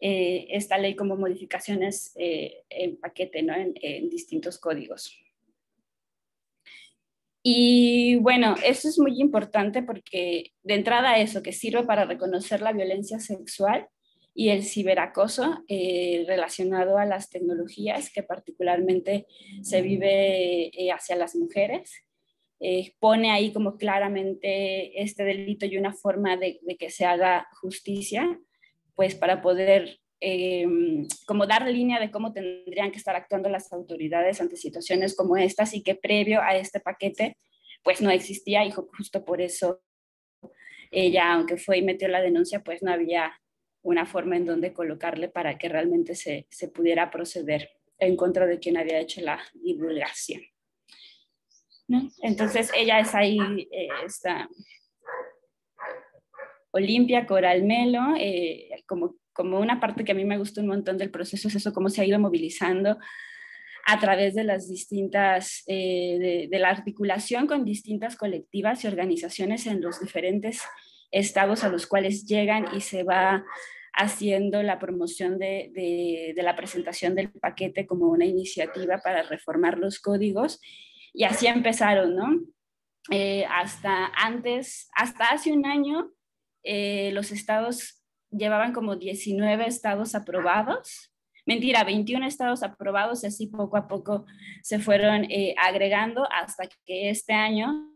esta ley como modificaciones en paquete, ¿no? En distintos códigos. Y bueno, eso es muy importante porque de entrada eso, que sirve para reconocer la violencia sexual y el ciberacoso relacionado a las tecnologías que particularmente se vive hacia las mujeres. Pone ahí como claramente este delito y una forma de que se haga justicia, pues para poder como dar línea de cómo tendrían que estar actuando las autoridades ante situaciones como estas, y que previo a este paquete pues no existía, y justo por eso ella, aunque fue y metió la denuncia, pues no había una forma en donde colocarle para que realmente se pudiera proceder en contra de quien había hecho la divulgación, ¿no? Entonces ella es ahí, está Olimpia Coral Melo, como una parte que a mí me gusta un montón del proceso es eso, cómo se ha ido movilizando a través de las distintas, de la articulación con distintas colectivas y organizaciones en los diferentes estados a los cuales llegan, y se va haciendo la promoción de la presentación del paquete como una iniciativa para reformar los códigos, y así empezaron, ¿no? Hasta hace un año, los estados llevaban como 19 estados aprobados, mentira, 21 estados aprobados, y así poco a poco se fueron agregando hasta que este año,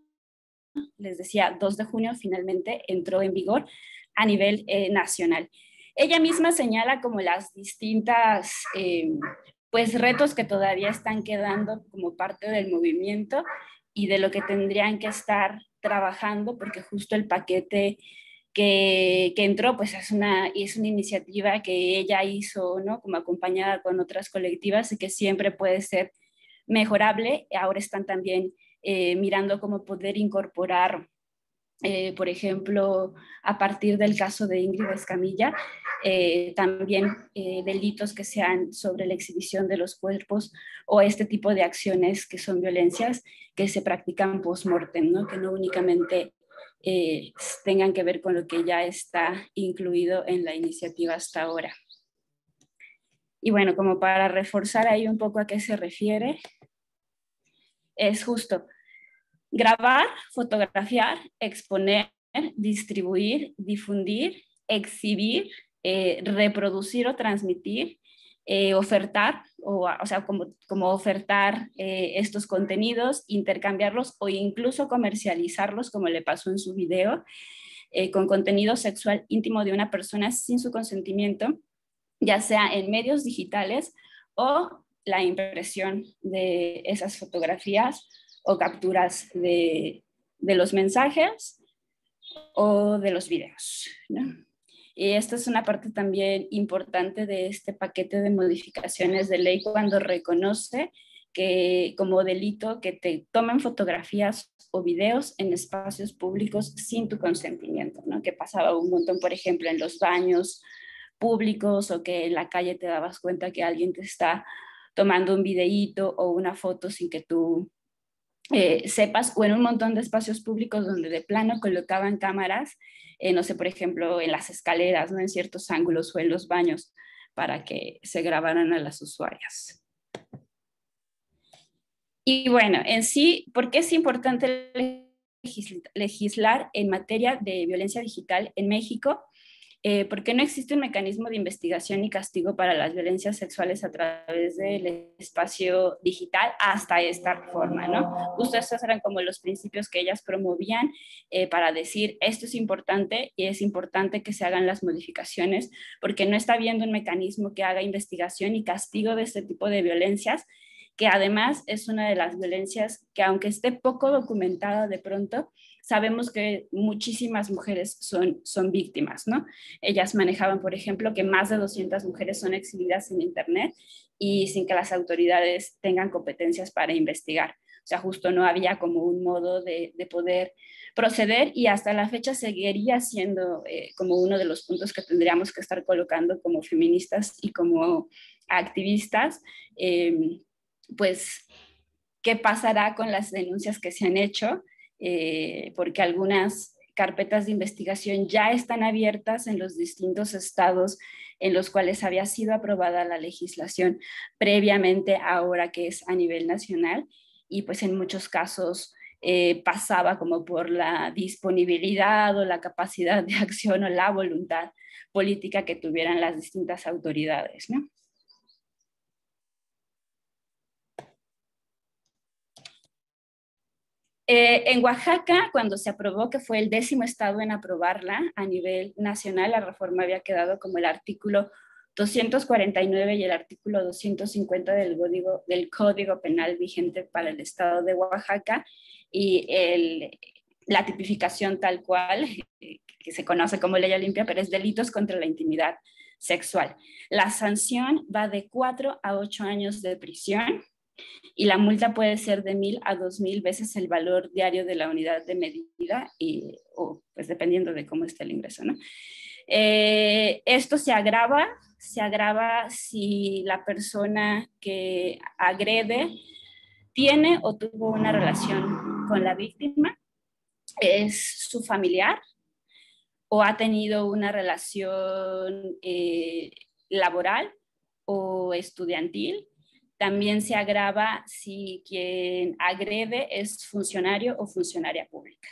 les decía, 2 de junio, finalmente entró en vigor a nivel nacional. Ella misma señala como las distintas pues retos que todavía están quedando como parte del movimiento y de lo que tendrían que estar trabajando, porque justo el paquete que entró, pues es una iniciativa que ella hizo, ¿no? Como acompañada con otras colectivas y que siempre puede ser mejorable. Ahora están también mirando cómo poder incorporar, por ejemplo, a partir del caso de Ingrid Escamilla, también delitos que sean sobre la exhibición de los cuerpos o este tipo de acciones que son violencias que se practican post-mortem, ¿no? Que no únicamente tengan que ver con lo que ya está incluido en la iniciativa hasta ahora. Y bueno, como para reforzar ahí un poco a qué se refiere, es justo grabar, fotografiar, exponer, distribuir, difundir, exhibir, reproducir o transmitir, ofertar, o sea, como ofertar estos contenidos, intercambiarlos o incluso comercializarlos, como le pasó en su video, con contenido sexual íntimo de una persona sin su consentimiento, ya sea en medios digitales o la impresión de esas fotografías o capturas de los mensajes o de los videos, ¿no? Y esta es una parte también importante de este paquete de modificaciones de ley cuando reconoce que como delito que te tomen fotografías o videos en espacios públicos sin tu consentimiento, ¿no? Que pasaba un montón, por ejemplo, en los baños públicos o que en la calle te dabas cuenta que alguien te está tomando un videíto o una foto sin que tú sepas, o en un montón de espacios públicos donde de plano colocaban cámaras, no sé, por ejemplo, en las escaleras, ¿no? En ciertos ángulos o en los baños para que se grabaran a las usuarias. Y bueno, en sí, ¿por qué es importante legislar en materia de violencia digital en México? Porque no existe un mecanismo de investigación y castigo para las violencias sexuales a través del espacio digital hasta esta reforma, ¿no? Justo estos eran como los principios que ellas promovían para decir esto es importante y es importante que se hagan las modificaciones porque no está habiendo un mecanismo que haga investigación y castigo de este tipo de violencias, que además es una de las violencias que aunque esté poco documentada de pronto, sabemos que muchísimas mujeres son víctimas, ¿no? Ellas manejaban, por ejemplo, que más de 200 mujeres son exhibidas en Internet y sin que las autoridades tengan competencias para investigar. O sea, justo no había como un modo de poder proceder y hasta la fecha seguiría siendo como uno de los puntos que tendríamos que estar colocando como feministas y como activistas, pues, ¿qué pasará con las denuncias que se han hecho? Porque algunas carpetas de investigación ya están abiertas en los distintos estados en los cuales había sido aprobada la legislación previamente, ahora que es a nivel nacional, y pues en muchos casos pasaba como por la disponibilidad o la capacidad de acción o la voluntad política que tuvieran las distintas autoridades, ¿no? En Oaxaca, cuando se aprobó, que fue el 10º estado en aprobarla a nivel nacional, la reforma había quedado como el artículo 249 y el artículo 250 del Código Penal vigente para el estado de Oaxaca, y la tipificación tal cual, que se conoce como ley Olimpia, pero es delitos contra la intimidad sexual. La sanción va de 4 a 8 años de prisión, y la multa puede ser de 1,000 a 2,000 veces el valor diario de la unidad de medida, o pues dependiendo de cómo esté el ingreso, ¿no? Esto se agrava si la persona que agrede tiene o tuvo una relación con la víctima, es su familiar o ha tenido una relación laboral o estudiantil. También se agrava si quien agrede es funcionario o funcionaria pública.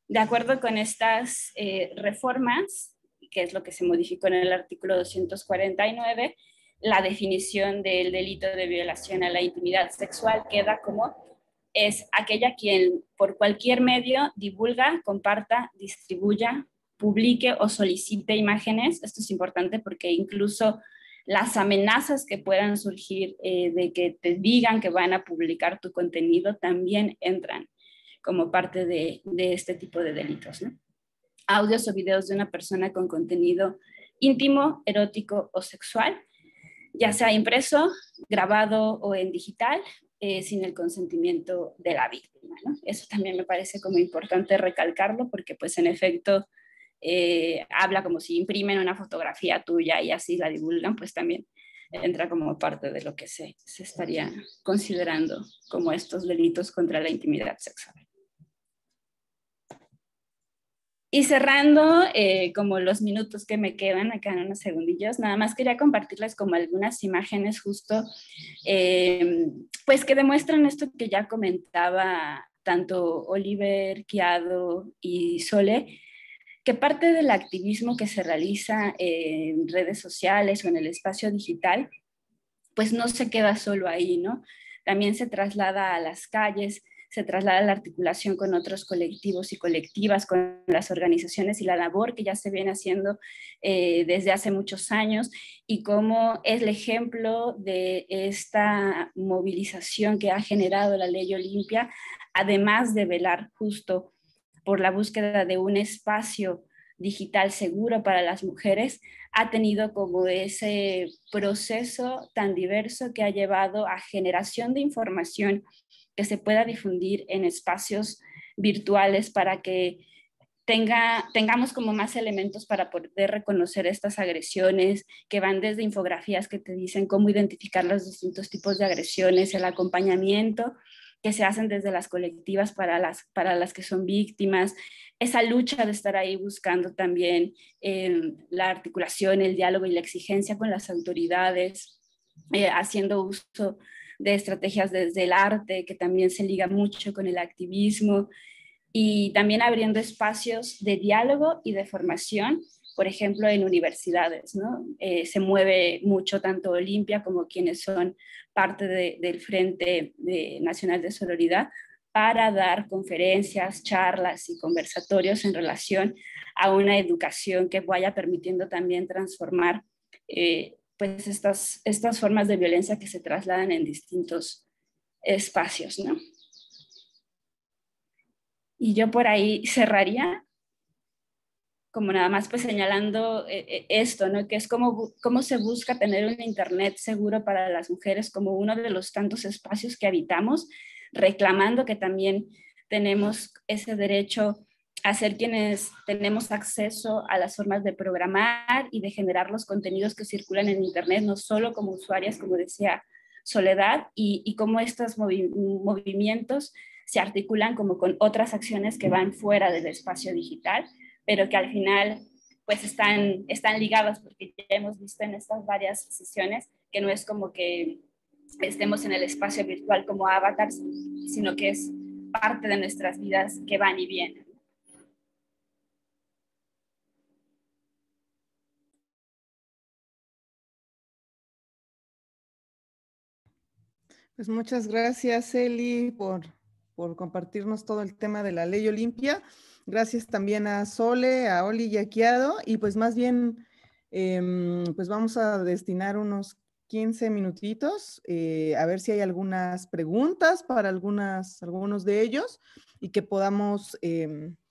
De acuerdo con estas reformas, que es lo que se modificó en el artículo 249, la definición del delito de violación a la intimidad sexual queda como es aquella quien por cualquier medio divulga, comparta, distribuya, publique o solicite imágenes. Esto es importante porque incluso las amenazas que puedan surgir de que te digan que van a publicar tu contenido también entran como parte de este tipo de delitos, ¿no? Audios o videos de una persona con contenido íntimo, erótico o sexual, ya sea impreso, grabado o en digital, sin el consentimiento de la víctima, ¿no? Eso también me parece como importante recalcarlo porque pues en efecto habla como si imprimen una fotografía tuya y así la divulgan, pues también entra como parte de lo que se estaría considerando como estos delitos contra la intimidad sexual. Y cerrando, como los minutos que me quedan, acá en unos segundillos, nada más quería compartirles como algunas imágenes justo, pues que demuestran esto que ya comentaba tanto Oliver, Kiado y Sole, que parte del activismo que se realiza en redes sociales o en el espacio digital, pues no se queda solo ahí, ¿no? También se traslada a las calles, se traslada la articulación con otros colectivos y colectivas, con las organizaciones y la labor que ya se viene haciendo desde hace muchos años y cómo es el ejemplo de esta movilización que ha generado la Ley Olimpia, además de velar justo por la búsqueda de un espacio digital seguro para las mujeres, ha tenido como ese proceso tan diverso que ha llevado a generación de información que se pueda difundir en espacios virtuales para que tengamos como más elementos para poder reconocer estas agresiones, que van desde infografías que te dicen cómo identificar los distintos tipos de agresiones, el acompañamiento que se hacen desde las colectivas para las que son víctimas, esa lucha de estar ahí buscando también la articulación, el diálogo y la exigencia con las autoridades, haciendo uso de estrategias desde el arte, que también se liga mucho con el activismo, y también abriendo espacios de diálogo y de formación, por ejemplo, en universidades, ¿no? Se mueve mucho tanto Olimpia como quienes son parte del Frente Nacional de Sororidad para dar conferencias, charlas y conversatorios en relación a una educación que vaya permitiendo también transformar pues estas formas de violencia que se trasladan en distintos espacios, ¿no? Y yo por ahí cerraría, como nada más pues señalando esto, ¿no? Que es cómo se busca tener un internet seguro para las mujeres como uno de los tantos espacios que habitamos, reclamando que también tenemos ese derecho a ser quienes tenemos acceso a las formas de programar y de generar los contenidos que circulan en internet, no solo como usuarias, como decía Soledad, y cómo estos movimientos se articulan como con otras acciones que van fuera del espacio digital, pero que al final pues están ligadas, porque ya hemos visto en estas varias sesiones que no es como que estemos en el espacio virtual como avatars, sino que es parte de nuestras vidas que van y vienen. Pues muchas gracias, Eli, por compartirnos todo el tema de la Ley Olimpia. Gracias también a Sole, a Oli y a Kiado. Y pues más bien, pues vamos a destinar unos 15 minutitos a ver si hay algunas preguntas para algunos de ellos y que podamos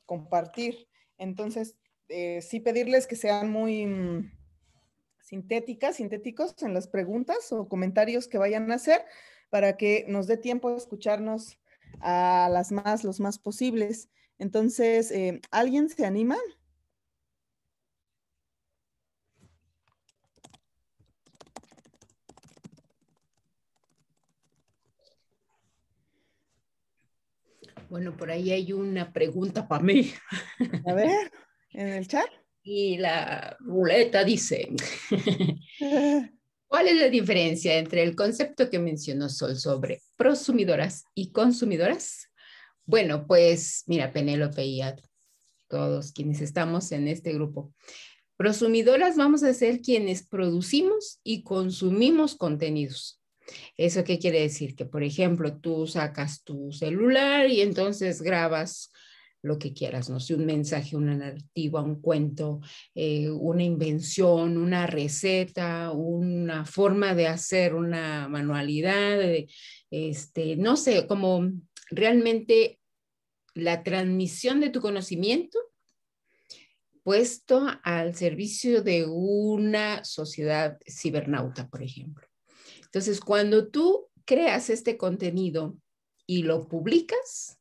compartir. Entonces, sí pedirles que sean muy sintéticos en las preguntas o comentarios que vayan a hacer, para que nos dé tiempo de escucharnos a los más posibles. Entonces, ¿alguien se anima? Bueno, por ahí hay una pregunta para mí. A ver, en el chat. Y la ruleta dice, ¿cuál es la diferencia entre el concepto que mencionó Sol sobre prosumidoras y consumidoras? Bueno, pues mira, Penélope y a todos quienes estamos en este grupo. Prosumidoras vamos a ser quienes producimos y consumimos contenidos. ¿Eso qué quiere decir? Que, por ejemplo, tú sacas tu celular y entonces grabas lo que quieras, no sé, un mensaje, una narrativa, un cuento, una invención, una receta, una forma de hacer una manualidad, no sé, como realmente la transmisión de tu conocimiento puesto al servicio de una sociedad cibernauta, por ejemplo. Entonces, cuando tú creas este contenido y lo publicas,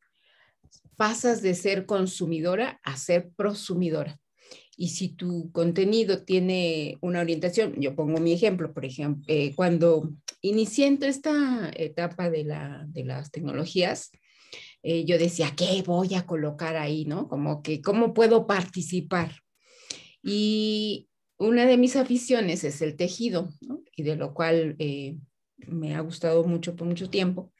pasas de ser consumidora a ser prosumidora. Y si tu contenido tiene una orientación, yo pongo mi ejemplo, por ejemplo, cuando inicié en esta etapa de las tecnologías, yo decía, ¿qué voy a colocar ahí? ¿No? Como que, ¿cómo puedo participar? Y una de mis aficiones es el tejido, ¿no? Y de lo cual me ha gustado mucho por mucho tiempo.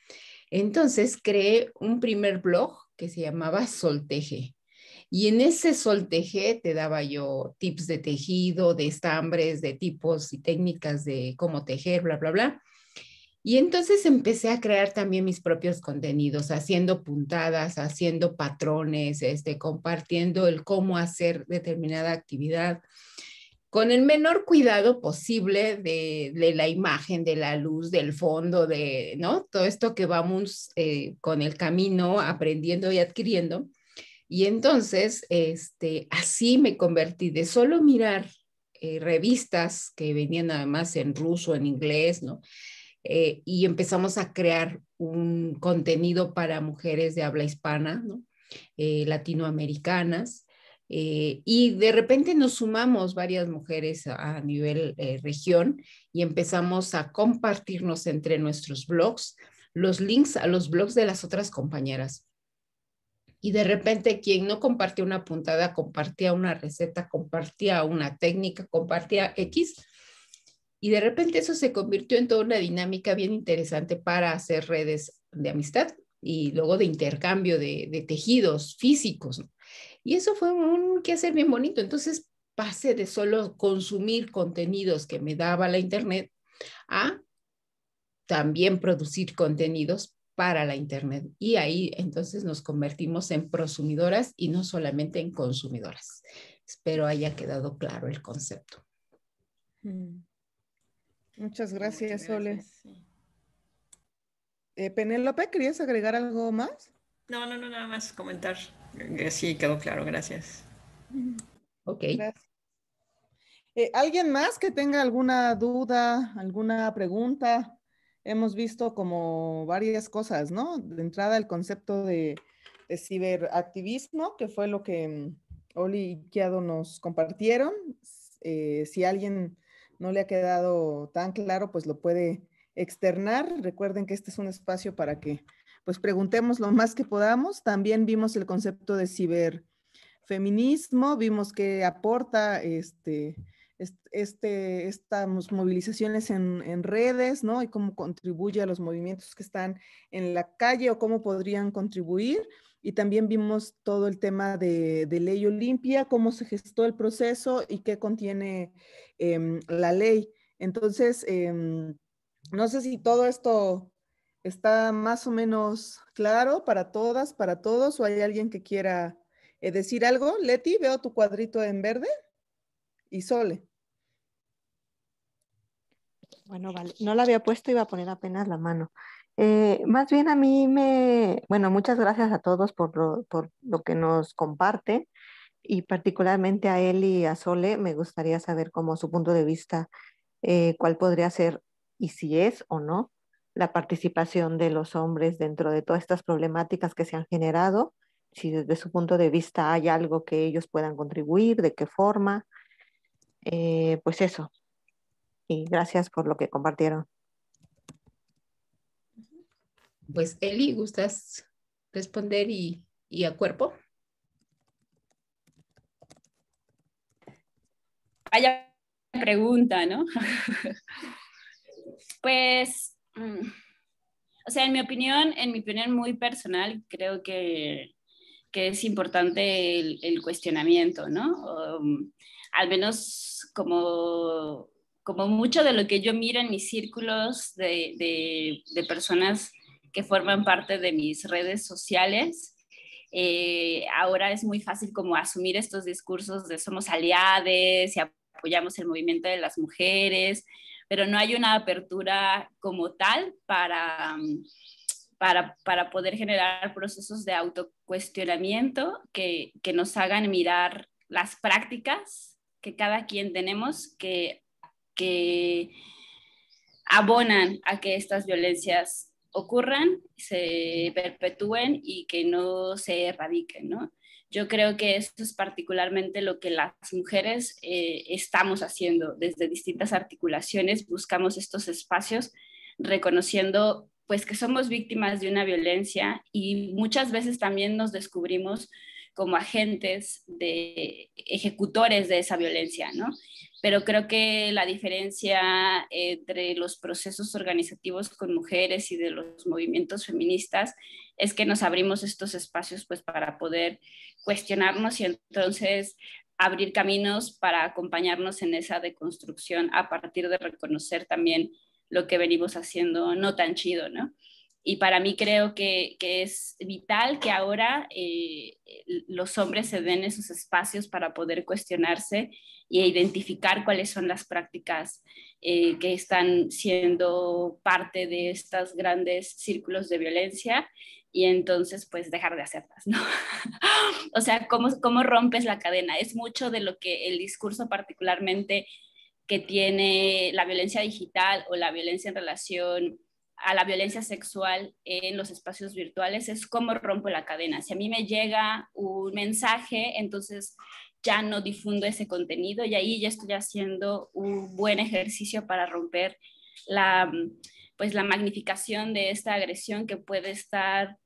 Entonces creé un primer blog que se llamaba Solteje. Y en ese Solteje te daba yo tips de tejido, de estambres, de tipos y técnicas de cómo tejer, bla, bla, bla. Y entonces empecé a crear también mis propios contenidos, haciendo puntadas, haciendo patrones, compartiendo el cómo hacer determinada actividad, con el menor cuidado posible de la imagen, de la luz, del fondo, ¿no? Todo esto que vamos con el camino aprendiendo y adquiriendo. Y entonces, así me convertí de solo mirar revistas que venían además en ruso, en inglés, ¿no? Y empezamos a crear un contenido para mujeres de habla hispana, ¿no? Latinoamericanas, y de repente nos sumamos varias mujeres a nivel región y empezamos a compartirnos entre nuestros blogs los links a los blogs de las otras compañeras. Y de repente quien no compartía una puntada, compartía una receta, compartía una técnica, compartía X. Y de repente eso se convirtió en toda una dinámica bien interesante para hacer redes de amistad y luego de intercambio de tejidos físicos, ¿no? Y eso fue un quehacer bien bonito. Entonces pasé de solo consumir contenidos que me daba la internet a también producir contenidos para la internet. Y ahí entonces nos convertimos en prosumidoras y no solamente en consumidoras. Espero haya quedado claro el concepto. Muchas gracias, Sole. Sí. Penélope, ¿querías agregar algo más? No, nada más comentar. Sí, quedó claro, gracias. Ok. Gracias. ¿Alguien más que tenga alguna duda, alguna pregunta? Hemos visto como varias cosas, ¿no? De entrada el concepto de ciberactivismo, que fue lo que Oli y Kiado nos compartieron. Si a alguien no le ha quedado tan claro, pues lo puede externar. Recuerden que este es un espacio para que pues preguntemos lo más que podamos. También vimos el concepto de ciberfeminismo, vimos que aporta estas movilizaciones en redes, ¿no? Y cómo contribuye a los movimientos que están en la calle o cómo podrían contribuir. Y también vimos todo el tema de Ley Olimpia, cómo se gestó el proceso y qué contiene la ley. Entonces, no sé si todo esto está más o menos claro para todas, para todos, o hay alguien que quiera decir algo. Leti, veo tu cuadrito en verde. Y Sole. Bueno, vale. No la había puesto, iba a poner apenas la mano. Más bien a mí bueno, muchas gracias a todos por lo que nos comparten y particularmente a él y a Sole me gustaría saber como su punto de vista, cuál podría ser y si es o no la participación de los hombres dentro de todas estas problemáticas que se han generado, si desde su punto de vista hay algo que ellos puedan contribuir, de qué forma, pues eso. Y gracias por lo que compartieron. Pues Eli, ¿gustas responder y a cuerpo? Vaya pregunta, ¿no? Pues, o sea, en mi opinión muy personal, creo que es importante el cuestionamiento, ¿no? al menos como mucho de lo que yo miro en mis círculos de personas que forman parte de mis redes sociales, ahora es muy fácil como asumir estos discursos de somos aliades y apoyamos el movimiento de las mujeres, pero no hay una apertura como tal para poder generar procesos de autocuestionamiento que nos hagan mirar las prácticas que cada quien tenemos que abonan a que estas violencias ocurran, se perpetúen y que no se erradiquen, ¿no? Yo creo que eso es particularmente lo que las mujeres estamos haciendo desde distintas articulaciones. Buscamos estos espacios reconociendo pues que somos víctimas de una violencia y muchas veces también nos descubrimos como agentes ejecutores de esa violencia, ¿no? Pero creo que la diferencia entre los procesos organizativos con mujeres y de los movimientos feministas es que nos abrimos estos espacios pues para poder cuestionarnos y entonces abrir caminos para acompañarnos en esa deconstrucción a partir de reconocer también lo que venimos haciendo no tan chido, ¿no? Y para mí creo que es vital que ahora los hombres se den esos espacios para poder cuestionarse e identificar cuáles son las prácticas que están siendo parte de estos grandes círculos de violencia y entonces pues dejar de hacerlas, ¿no? O sea, ¿cómo rompes la cadena? Es mucho de lo que el discurso particularmente que tiene la violencia digital o la violencia en relación a la violencia sexual en los espacios virtuales, es cómo rompo la cadena. Si a mí me llega un mensaje, entonces ya no difundo ese contenido y ahí ya estoy haciendo un buen ejercicio para romper la magnificación de esta agresión que puede estar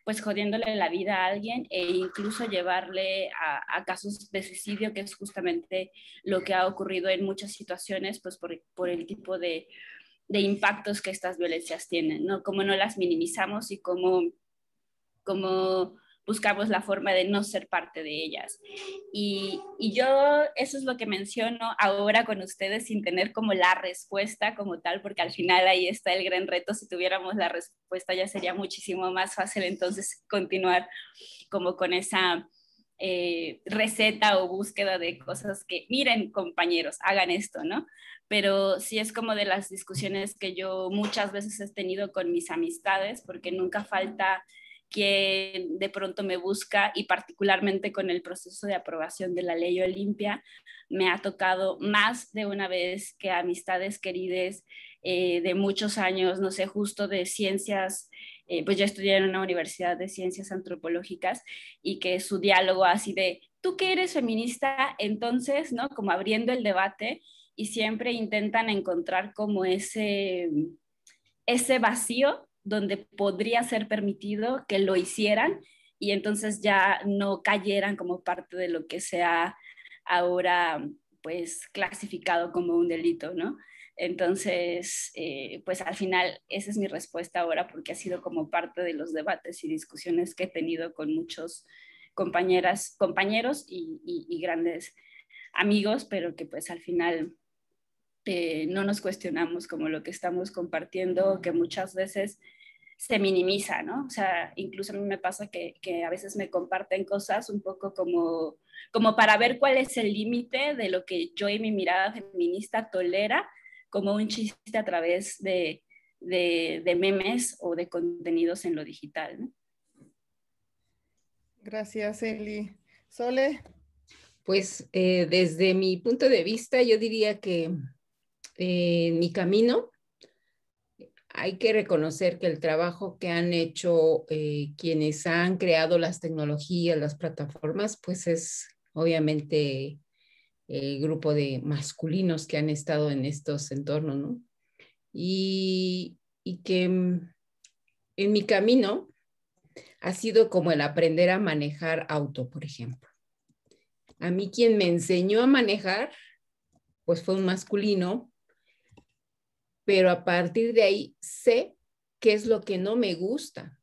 pues jodiéndole la vida a alguien e incluso llevarle a casos de suicidio, que es justamente lo que ha ocurrido en muchas situaciones, pues por el tipo de impactos que estas violencias tienen, ¿no? Cómo no las minimizamos y cómo buscamos la forma de no ser parte de ellas. Y yo eso es lo que menciono ahora con ustedes sin tener como la respuesta como tal, porque al final ahí está el gran reto. Si tuviéramos la respuesta ya sería muchísimo más fácil entonces continuar como con esa receta o búsqueda de cosas que, miren compañeros, hagan esto, ¿no? Pero sí es como de las discusiones que yo muchas veces he tenido con mis amistades, porque nunca falta quien de pronto me busca y particularmente con el proceso de aprobación de la ley Olimpia, me ha tocado más de una vez que amistades queridas de muchos años, no sé, justo de ciencias, pues yo estudié en una universidad de ciencias antropológicas y que su diálogo así de, ¿tú que eres feminista? Entonces, ¿no? Como abriendo el debate y siempre intentan encontrar como ese vacío donde podría ser permitido que lo hicieran y entonces ya no cayeran como parte de lo que se ha ahora pues clasificado como un delito, ¿no? Entonces, pues al final esa es mi respuesta ahora porque ha sido como parte de los debates y discusiones que he tenido con muchos compañeros y grandes amigos, pero que pues al final no nos cuestionamos como lo que estamos compartiendo, que muchas veces se minimiza, ¿no? O sea, incluso a mí me pasa que a veces me comparten cosas un poco como para ver cuál es el límite de lo que yo y mi mirada feminista tolera como un chiste a través de memes o de contenidos en lo digital, ¿no? Gracias, Eli. Sole. Pues desde mi punto de vista, yo diría que en mi camino hay que reconocer que el trabajo que han hecho quienes han creado las tecnologías, las plataformas, pues es obviamente el grupo de masculinos que han estado en estos entornos, ¿no? Y que en mi camino ha sido como el aprender a manejar auto, por ejemplo. A mí quien me enseñó a manejar, pues fue un masculino, pero a partir de ahí sé qué es lo que no me gusta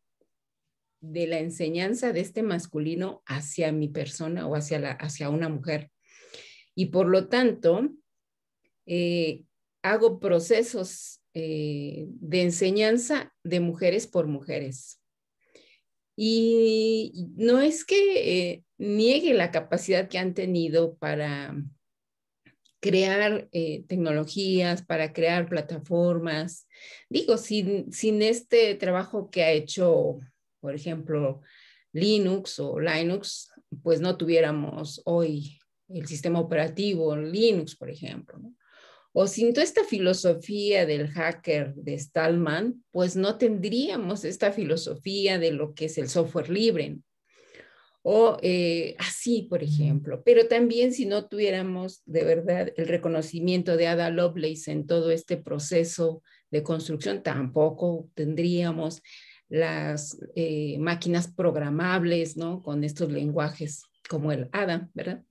de la enseñanza de este masculino hacia mi persona o hacia una mujer. y por lo tanto hago procesos de enseñanza de mujeres por mujeres. Y no es que niegue la capacidad que han tenido para crear tecnologías, para crear plataformas. Digo, sin este trabajo que ha hecho, por ejemplo, Linux o Linux, pues no tuviéramos hoy el sistema operativo Linux, por ejemplo, ¿no? O sin toda esta filosofía del hacker de Stallman, pues no tendríamos esta filosofía de lo que es el software libre, ¿no? O así, por ejemplo. Pero también si no tuviéramos de verdad el reconocimiento de Ada Lovelace en todo este proceso de construcción, tampoco tendríamos las máquinas programables, ¿no? Con estos lenguajes como el Ada, ¿verdad?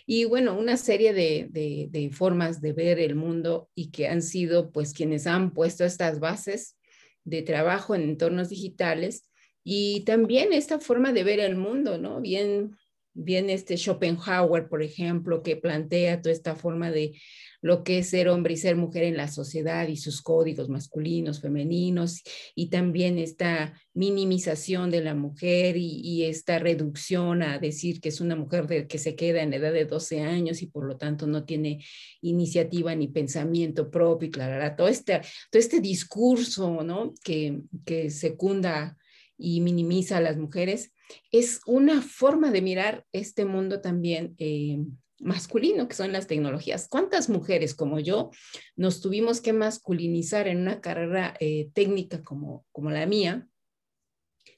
Y bueno, una serie de formas de ver el mundo y que han sido pues quienes han puesto estas bases de trabajo en entornos digitales. Y también esta forma de ver el mundo, ¿no? Bien Schopenhauer, por ejemplo, que plantea toda esta forma de lo que es ser hombre y ser mujer en la sociedad y sus códigos masculinos, femeninos, y también esta minimización de la mujer y esta reducción a decir que es una mujer que se queda en la edad de 12 años y por lo tanto no tiene iniciativa ni pensamiento propio, y claro, todo este discurso, ¿no? que secunda y minimiza a las mujeres, es una forma de mirar este mundo también masculino, que son las tecnologías. ¿Cuántas mujeres como yo nos tuvimos que masculinizar en una carrera técnica como la mía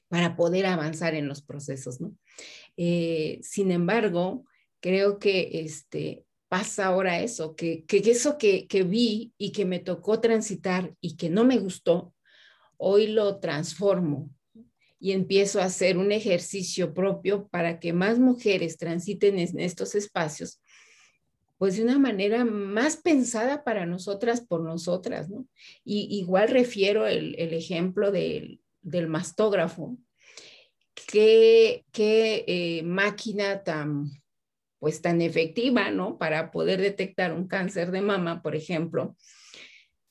para poder avanzar en los procesos, ¿no? Sin embargo, creo que pasa ahora eso, que eso que vi y que me tocó transitar y que no me gustó, hoy lo transformo y empiezo a hacer un ejercicio propio para que más mujeres transiten en estos espacios, pues de una manera más pensada para nosotras por nosotras, ¿no? Y igual refiero el ejemplo del mastógrafo. Qué máquina tan efectiva, ¿no? Para poder detectar un cáncer de mama, por ejemplo.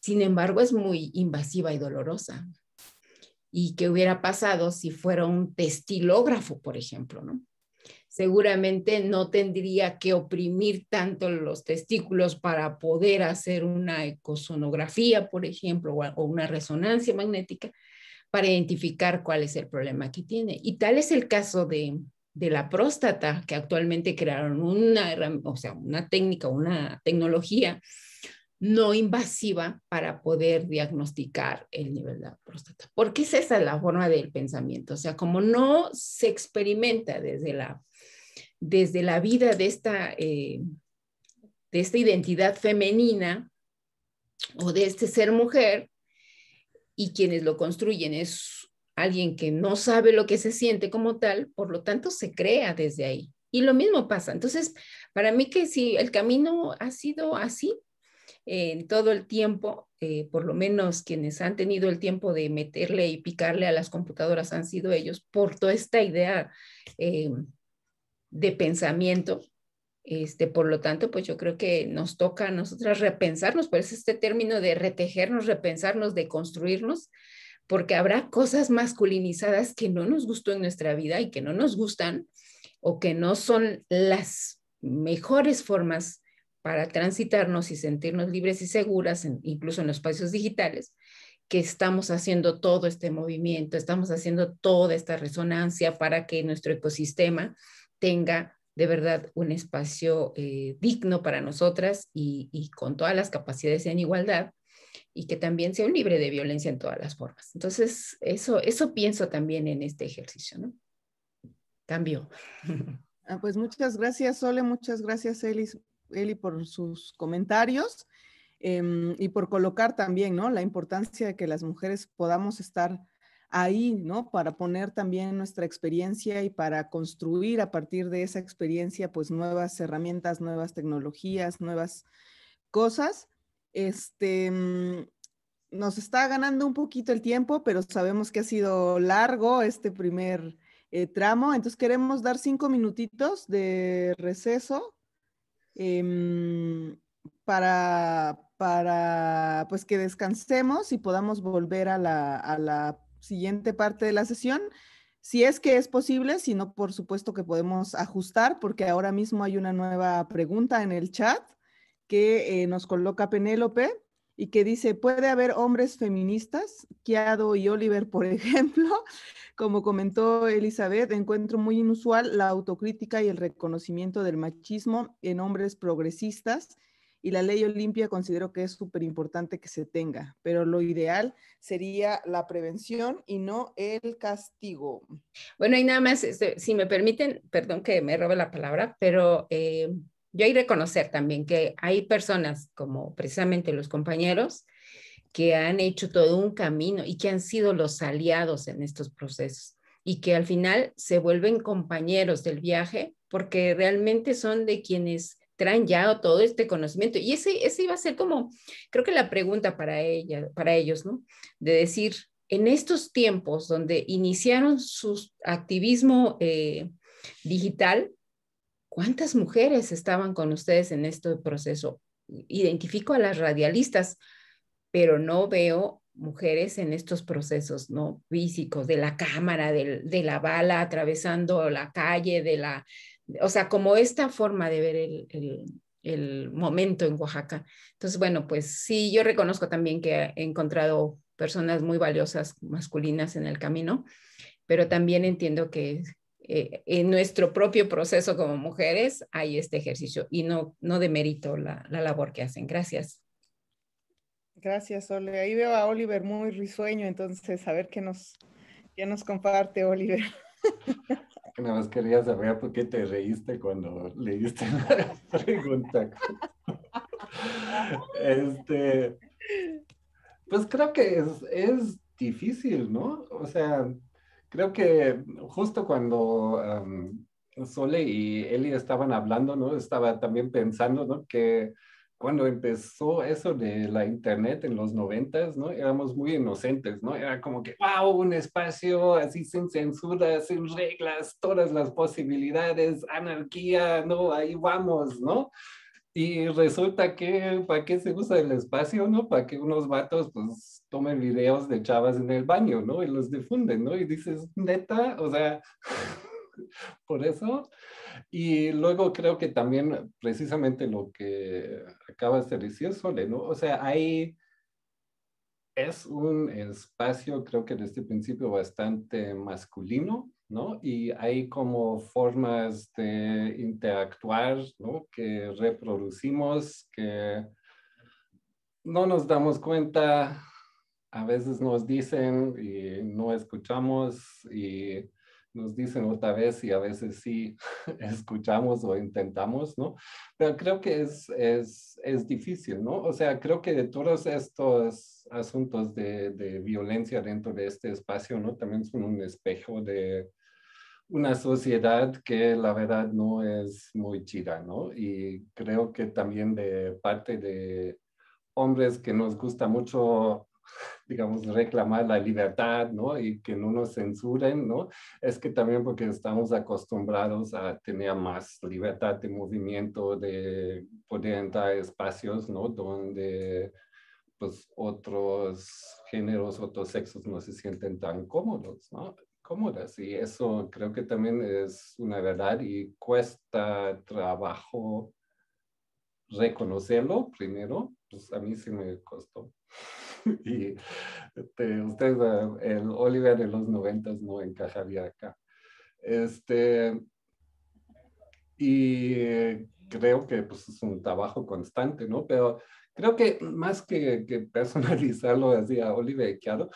Sin embargo, es muy invasiva y dolorosa. ¿Y qué hubiera pasado si fuera un testilógrafo, por ejemplo, ¿no? Seguramente no tendría que oprimir tanto los testículos para poder hacer una ecosonografía, por ejemplo, o una resonancia magnética para identificar cuál es el problema que tiene. Y tal es el caso de la próstata, que actualmente crearon una técnica, una tecnología no invasiva para poder diagnosticar el nivel de la próstata. Porque esa es la forma del pensamiento. O sea, como no se experimenta desde la vida de esta identidad femenina o de este ser mujer, y quienes lo construyen es alguien que no sabe lo que se siente como tal, por lo tanto se crea desde ahí. Y lo mismo pasa. Entonces, para mí que si el camino ha sido así, todo el tiempo, por lo menos quienes han tenido el tiempo de meterle y picarle a las computadoras han sido ellos, por toda esta idea de pensamiento. Por lo tanto, pues yo creo que nos toca a nosotras repensarnos, por eso este término de retejernos, repensarnos, de construirnos, porque habrá cosas masculinizadas que no nos gustó en nuestra vida y que no nos gustan o que no son las mejores formas para transitarnos y sentirnos libres y seguras, incluso en los espacios digitales, que estamos haciendo todo este movimiento, estamos haciendo toda esta resonancia para que nuestro ecosistema tenga de verdad un espacio digno para nosotras y con todas las capacidades en igualdad, y que también sea libre de violencia en todas las formas. Entonces, eso pienso también en este ejercicio, ¿no? Cambio. Pues muchas gracias, Sole, muchas gracias, Eli, por sus comentarios y por colocar también, ¿no? La importancia de que las mujeres podamos estar ahí, ¿no? Para poner también nuestra experiencia y para construir a partir de esa experiencia, pues nuevas herramientas, nuevas tecnologías, nuevas cosas. Nos está ganando un poquito el tiempo, pero sabemos que ha sido largo este primer tramo, entonces queremos dar 5 minutitos de receso para pues que descansemos y podamos volver a la siguiente parte de la sesión. Si es que es posible, si no, por supuesto que podemos ajustar, porque ahora mismo hay una nueva pregunta en el chat que nos coloca Penélope y que dice, ¿puede haber hombres feministas? Kiado y Oliver, por ejemplo. Como comentó Elizabeth, encuentro muy inusual la autocrítica y el reconocimiento del machismo en hombres progresistas, y la ley Olimpia considero que es súper importante que se tenga, pero lo ideal sería la prevención y no el castigo. Bueno, y nada más, si me permiten, perdón que me robe la palabra, pero yo hay que reconocer también que hay personas como precisamente los compañeros que han hecho todo un camino y que han sido los aliados en estos procesos y que al final se vuelven compañeros del viaje porque realmente son de quienes traen ya todo este conocimiento. Y ese iba a ser como, creo que la pregunta para ellos, ¿no? De decir, en estos tiempos donde iniciaron su activismo digital, ¿cuántas mujeres estaban con ustedes en este proceso? Identifico a las radialistas, pero no veo mujeres en estos procesos, ¿no? Físicos, de la cámara, de la bala atravesando la calle, o sea, como esta forma de ver el momento en Oaxaca. Entonces, bueno, pues sí, yo reconozco también que he encontrado personas muy valiosas masculinas en el camino, pero también entiendo que en nuestro propio proceso como mujeres hay este ejercicio y no demerito la labor que hacen. Gracias. Gracias, Ole. Ahí veo a Oliver muy risueño, entonces a ver qué nos comparte, Oliver. Nada más quería saber por qué te reíste cuando leíste la pregunta. Pues creo que es difícil, ¿no? O sea, creo que justo cuando Sole y Eli estaban hablando, ¿no? Estaba también pensando, ¿no? Que cuando empezó eso de la internet en los 90s, ¿no? Éramos muy inocentes, ¿no? Era como que, wow, un espacio así sin censura, sin reglas, todas las posibilidades, anarquía, ¿no? Ahí vamos, ¿no? Y resulta que, ¿para qué se usa el espacio, no? Para que unos vatos, pues, tomen videos de chavas en el baño, ¿no? Y los difunden, ¿no? Y dices, neta, o sea, por eso. Y luego creo que también, precisamente lo que acabas de decir, Sole, ¿no? O sea, es un espacio, creo que desde el principio, bastante masculino, ¿no? Y hay como formas de interactuar, ¿no? Que reproducimos, que no nos damos cuenta, a veces nos dicen y no escuchamos y nos dicen otra vez y a veces sí escuchamos o intentamos, ¿no? Pero creo que es difícil, ¿no? O sea, creo que de todos estos asuntos de violencia dentro de este espacio, ¿no? También son un espejo de una sociedad que la verdad no es muy chida, ¿no? Y creo que también de parte de hombres que nos gusta mucho, digamos, reclamar la libertad, ¿no? Y que no nos censuren, ¿no? Es que también porque estamos acostumbrados a tener más libertad de movimiento, de poder entrar a espacios, ¿no? Donde, pues, otros géneros, otros sexos no se sienten tan cómodos, ¿no? Cómodas. Y eso creo que también es una verdad y cuesta trabajo reconocerlo primero, pues a mí sí me costó. Y ustedes, el Oliver de los 90s no encajaría acá. Y creo que pues, es un trabajo constante, ¿no? Pero creo que más que personalizarlo así a Oliver y Kiado,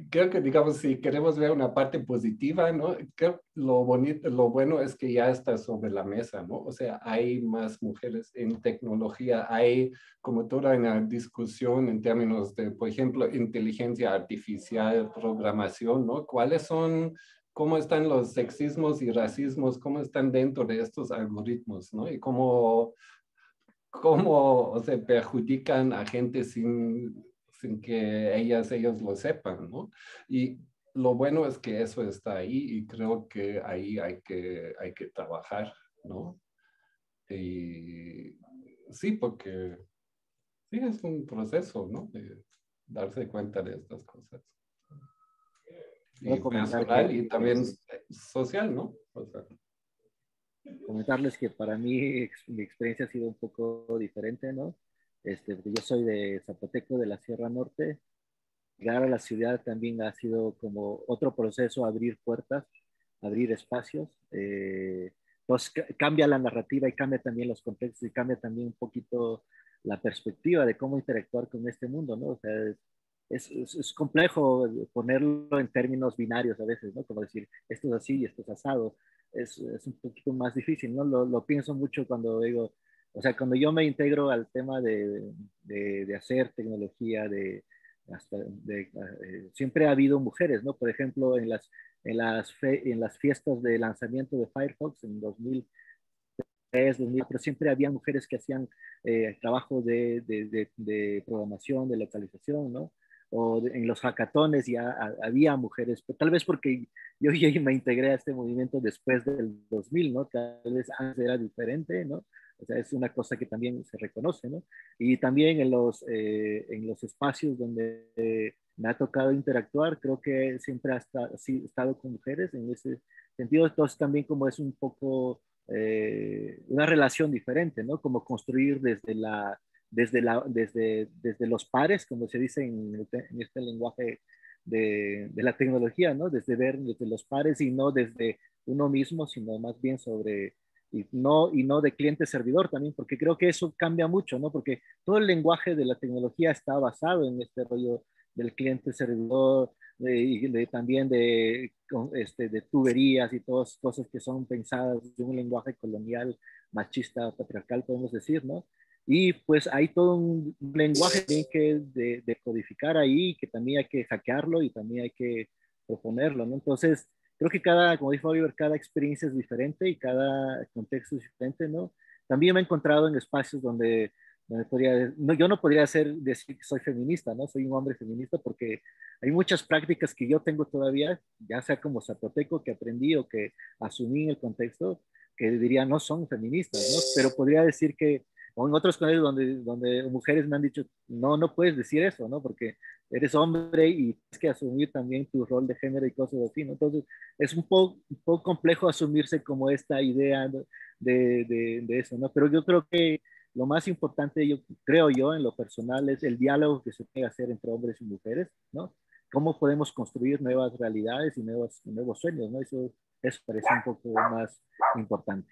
creo que, digamos, si queremos ver una parte positiva, ¿no? Creo lo bonito, lo bueno es que ya está sobre la mesa, ¿no? O sea, hay más mujeres en tecnología, hay como toda una discusión en términos de, por ejemplo, inteligencia artificial, programación, ¿no? ¿Cuáles son, cómo están los sexismos y racismos, cómo están dentro de estos algoritmos, ¿no? Y cómo o se perjudican a gente sin que ellos lo sepan, ¿no? Y lo bueno es que eso está ahí y creo que ahí hay que trabajar, ¿no? Y sí, porque sí es un proceso, ¿no? De darse cuenta de estas cosas. Y Puedo comentar personal y que también social, ¿no? O sea, comentarles que para mí mi experiencia ha sido un poco diferente, ¿no? Porque yo soy de Zapoteco, de la Sierra Norte. Llegar a la ciudad también ha sido como otro proceso, abrir puertas, abrir espacios. Pues cambia la narrativa y cambia también los contextos y cambia también un poquito la perspectiva de cómo interactuar con este mundo, ¿no? O sea, es complejo ponerlo en términos binarios a veces, ¿no? Como decir, esto es así y esto es asado. Es un poquito más difícil, ¿no? Lo pienso mucho cuando digo, o sea, cuando yo me integro al tema de hacer tecnología, siempre ha habido mujeres, ¿no? Por ejemplo, en las fiestas de lanzamiento de Firefox en 2004, siempre había mujeres que hacían trabajo de programación, de localización, ¿no? En los hackatones ya había mujeres, pero tal vez porque yo me integré a este movimiento después del 2000, ¿no? Tal vez antes era diferente, ¿no? O sea, es una cosa que también se reconoce, ¿no? Y también en los espacios donde me ha tocado interactuar, creo que siempre sí, he estado con mujeres en ese sentido, entonces también como es un poco una relación diferente, ¿no? Como construir desde los pares, como se dice en este lenguaje de la tecnología, ¿no? Desde ver desde los pares y no desde uno mismo, sino más bien y no de cliente-servidor también, porque creo que eso cambia mucho, ¿no? Porque todo el lenguaje de la tecnología está basado en este rollo del cliente-servidor, también de tuberías y todas cosas que son pensadas de un lenguaje colonial, machista, patriarcal, podemos decir, ¿no? Y pues hay todo un lenguaje que de codificar ahí, que también hay que hackearlo y también hay que proponerlo, ¿no? Entonces, creo que como dijo Oliver, cada experiencia es diferente y cada contexto es diferente, ¿no? También me he encontrado en espacios donde no, yo no podría decir que soy feminista, ¿no? Soy un hombre feminista porque hay muchas prácticas que yo tengo todavía, ya sea como zapoteco que aprendí o que asumí en el contexto, que diría no son feministas, ¿no? Pero podría decir que, o en otros contextos donde mujeres me han dicho, no, no puedes decir eso, ¿no? Porque eres hombre y tienes que asumir también tu rol de género y cosas así, ¿no? Entonces, es un poco complejo asumirse como esta idea de eso, ¿no? Pero yo creo que lo más importante, yo creo yo, en lo personal, es el diálogo que se puede hacer entre hombres y mujeres, ¿no? Cómo podemos construir nuevas realidades y nuevos sueños, ¿no? Eso parece un poco más importante.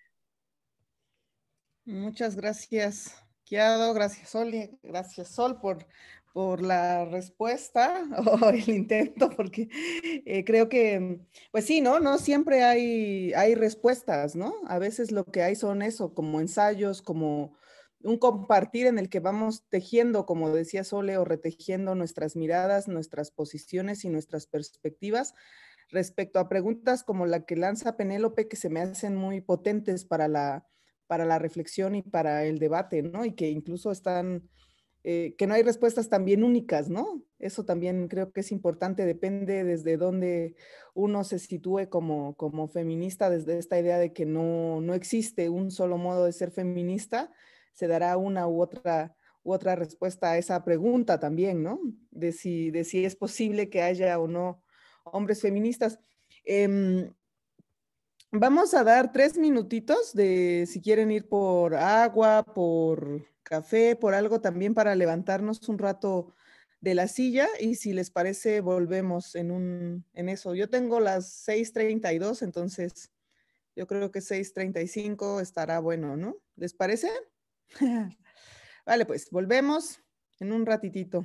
Muchas gracias, Kiado, gracias, Sol, gracias, Sol, por la respuesta o el intento, porque creo que, pues sí, ¿no? No siempre hay respuestas, ¿no? A veces lo que hay son eso, como ensayos, como un compartir en el que vamos tejiendo, como decía Sole, o retejiendo nuestras miradas, nuestras posiciones y nuestras perspectivas respecto a preguntas como la que lanza Penélope, que se me hacen muy potentes para la reflexión y para el debate, ¿no? Y que incluso que no hay respuestas también únicas, ¿no? Eso también creo que es importante, depende desde dónde uno se sitúe como feminista, desde esta idea de que no existe un solo modo de ser feminista, se dará una u otra respuesta a esa pregunta también, ¿no? De si es posible que haya o no hombres feministas. Vamos a dar 3 minutitos de si quieren ir por agua, por café, por algo también para levantarnos un rato de la silla y si les parece volvemos en eso. Yo tengo las 6:32, entonces yo creo que 6:35 estará bueno, ¿no? ¿Les parece? Vale, pues volvemos en un ratitito.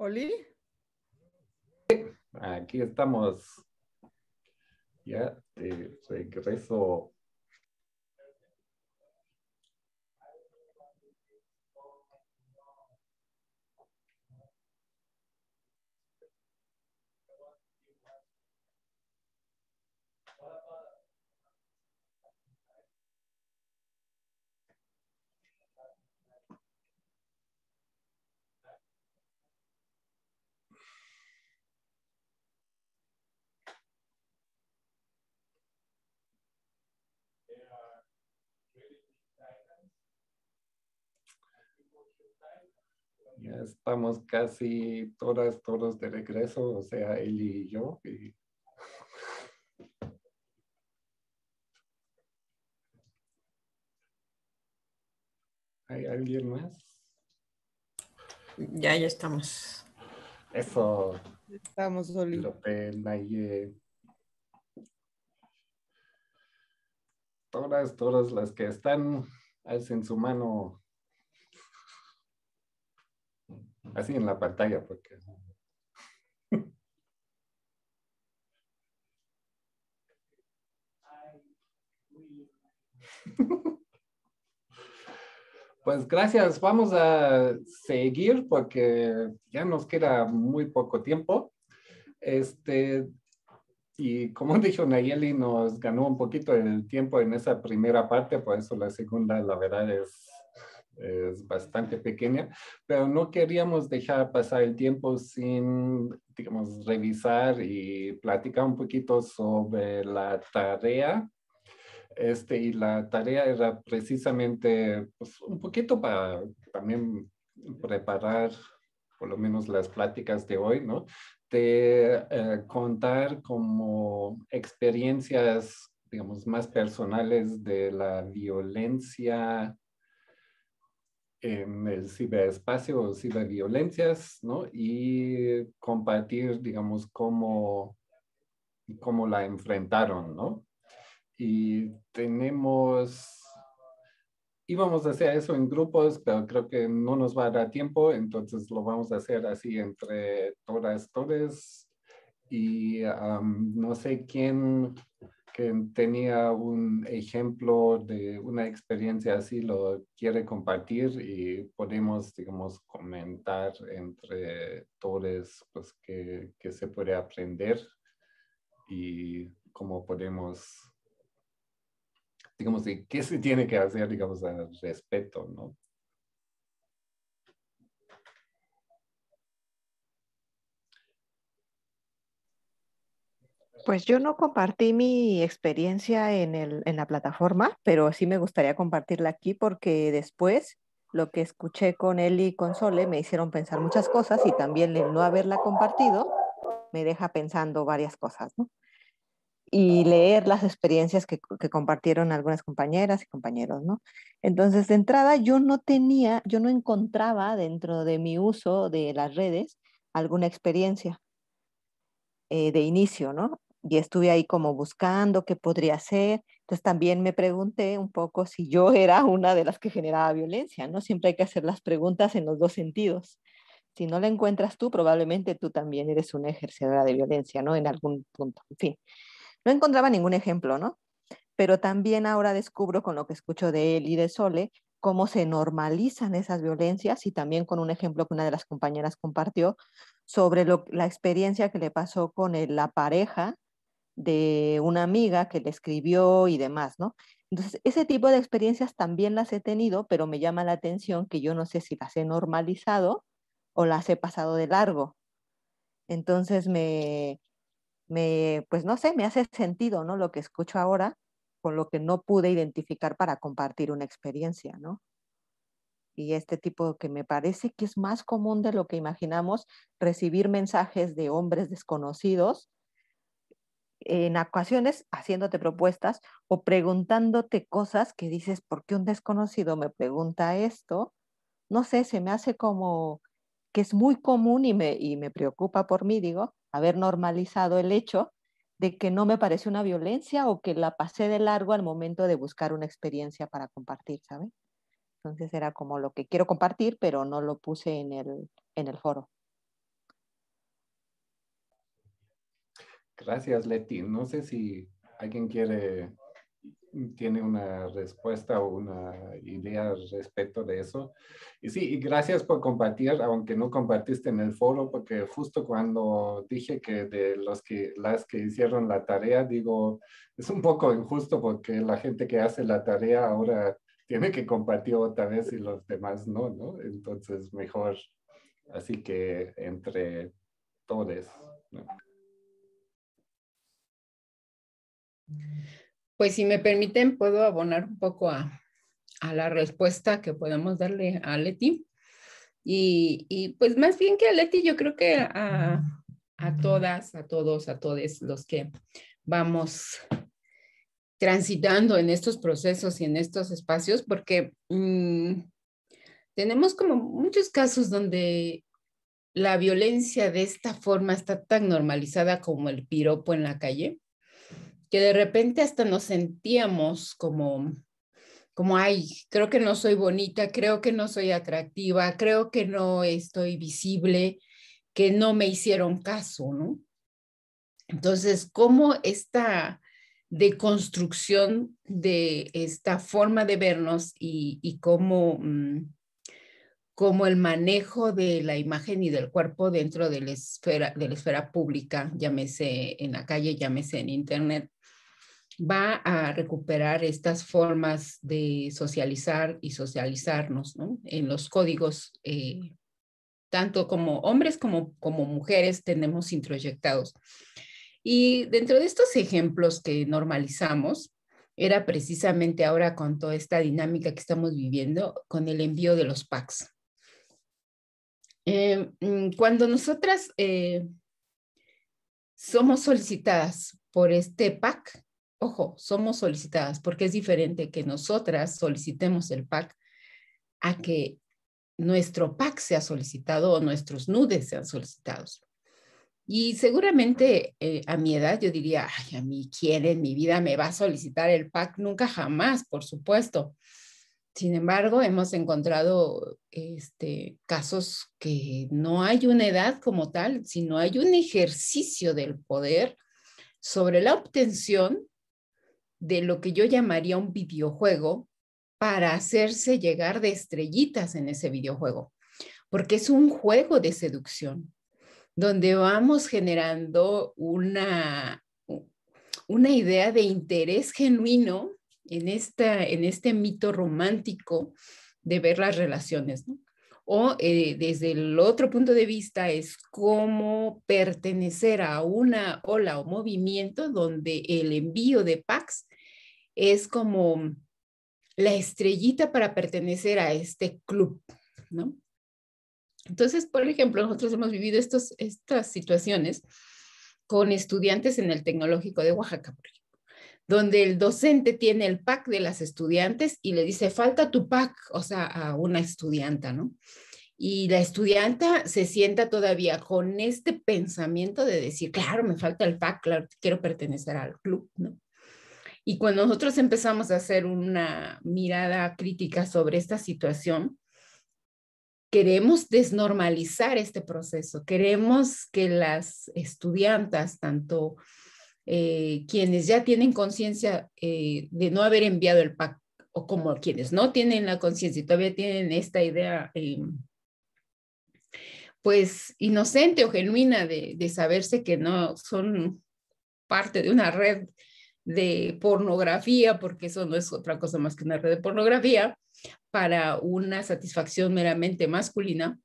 Oli. Aquí estamos. Ya de regreso. Ya estamos casi todos de regreso, o sea, él y yo. ¿Hay alguien más? Ya estamos. Eso, Estamos, Oli. Lope, Naye. Todas las que están, alcen su mano así en la pantalla, porque pues gracias, vamos a seguir porque ya nos queda muy poco tiempo. Y como dijo Nayeli, nos ganó un poquito el tiempo en esa primera parte, por eso la segunda, la verdad, es bastante pequeña, pero no queríamos dejar pasar el tiempo sin, digamos, revisar y platicar un poquito sobre la tarea. Y la tarea era precisamente, pues, un poquito para también preparar por lo menos las pláticas de hoy, ¿no? De contar como experiencias, digamos, más personales de la violencia en el ciberespacio o ciberviolencias, ¿no? Y compartir, digamos, cómo la enfrentaron, ¿no? Y íbamos a hacer eso en grupos, pero creo que no nos va a dar tiempo, entonces lo vamos a hacer así entre todas. Y no sé quién que tenía un ejemplo de una experiencia así lo quiere compartir y podemos, digamos, comentar entre todos, pues, que se puede aprender y cómo podemos, digamos, de qué se tiene que hacer, digamos, al respecto, ¿no? Pues yo no compartí mi experiencia en la plataforma, pero sí me gustaría compartirla aquí porque después lo que escuché con él y con Sole me hicieron pensar muchas cosas y también el no haberla compartido me deja pensando varias cosas, ¿no? Y leer las experiencias que compartieron algunas compañeras y compañeros, ¿no? Entonces, de entrada, yo no encontraba dentro de mi uso de las redes alguna experiencia de inicio, ¿no? Y estuve ahí como buscando qué podría ser. Entonces también me pregunté un poco si yo era una de las que generaba violencia, ¿no? Siempre hay que hacer las preguntas en los dos sentidos. Si no la encuentras tú, probablemente tú también eres una ejercedora de violencia, ¿no? En algún punto. En fin, no encontraba ningún ejemplo, ¿no? Pero también ahora descubro con lo que escucho de él y de Sole cómo se normalizan esas violencias y también con un ejemplo que una de las compañeras compartió sobre la experiencia que le pasó con la pareja de una amiga que le escribió y demás, ¿no? Entonces, ese tipo de experiencias también las he tenido, pero me llama la atención que yo no sé si las he normalizado o las he pasado de largo. Entonces, pues no sé, me hace sentido, ¿no? Lo que escucho ahora con lo que no pude identificar para compartir una experiencia, ¿no? Y este tipo que me parece que es más común de lo que imaginamos, recibir mensajes de hombres desconocidos, en ocasiones haciéndote propuestas o preguntándote cosas que dices, ¿por qué un desconocido me pregunta esto? No sé, se me hace como que es muy común y me preocupa por mí, digo, haber normalizado el hecho de que no me parece una violencia o que la pasé de largo al momento de buscar una experiencia para compartir, ¿sabes? Entonces era como lo que quiero compartir, pero no lo puse en el foro. Gracias, Leti. No sé si alguien tiene una respuesta o una idea respecto de eso. Y sí, y gracias por compartir, aunque no compartiste en el foro, porque justo cuando dije que de las que hicieron la tarea, digo, es un poco injusto porque la gente que hace la tarea ahora tiene que compartir otra vez y los demás no, ¿no? Entonces, mejor. Así que entre todos, ¿no? Pues si me permiten, puedo abonar un poco a la respuesta que podemos darle a Leti. Y pues más bien que a Leti, yo creo que a todas, a todos, a todos los que vamos transitando en estos procesos y en estos espacios, porque tenemos como muchos casos donde la violencia de esta forma está tan normalizada como el piropo en la calle, que de repente hasta nos sentíamos como, ay, creo que no soy bonita, creo que no soy atractiva, creo que no estoy visible, que no me hicieron caso, ¿no? Entonces, ¿cómo esta deconstrucción de esta forma de vernos y cómo el manejo de la imagen y del cuerpo dentro de la esfera pública, llámese en la calle, llámese en internet, va a recuperar estas formas de socializar y socializarnos, ¿no? En los códigos, tanto como hombres como mujeres tenemos introyectados. Y dentro de estos ejemplos que normalizamos, era precisamente ahora con toda esta dinámica que estamos viviendo, con el envío de los packs. Cuando nosotras somos solicitadas por este pack, ojo, somos solicitadas porque es diferente que nosotras solicitemos el pack a que nuestro pack sea solicitado o nuestros nudes sean solicitados. Y seguramente a mi edad yo diría, ay, a mí, ¿quién en mi vida me va a solicitar el pack? Nunca jamás, por supuesto. Sin embargo, hemos encontrado casos que no hay una edad como tal, sino hay un ejercicio del poder sobre la obtención de lo que yo llamaría un videojuego para hacerse llegar de estrellitas en ese videojuego, porque es un juego de seducción donde vamos generando una idea de interés genuino en este mito romántico de ver las relaciones, ¿no? O desde el otro punto de vista es cómo pertenecer a una ola o movimiento donde el envío de packs es como la estrellita para pertenecer a este club, ¿no? Entonces, por ejemplo, nosotros hemos vivido estas situaciones con estudiantes en el Tecnológico de Oaxaca, por ejemplo, donde el docente tiene el pack de las estudiantes y le dice, falta tu pack, o sea, a una estudianta, ¿no? Y la estudianta se sienta todavía con este pensamiento de decir, claro, me falta el pack, claro, quiero pertenecer al club, ¿no? Y cuando nosotros empezamos a hacer una mirada crítica sobre esta situación, queremos desnormalizar este proceso, queremos que las estudiantas, tanto quienes ya tienen conciencia de no haber enviado el pack, o como quienes no tienen la conciencia y todavía tienen esta idea pues inocente o genuina de saberse que no son parte de una red de pornografía, porque eso no es otra cosa más que una red de pornografía, para una satisfacción meramente masculina,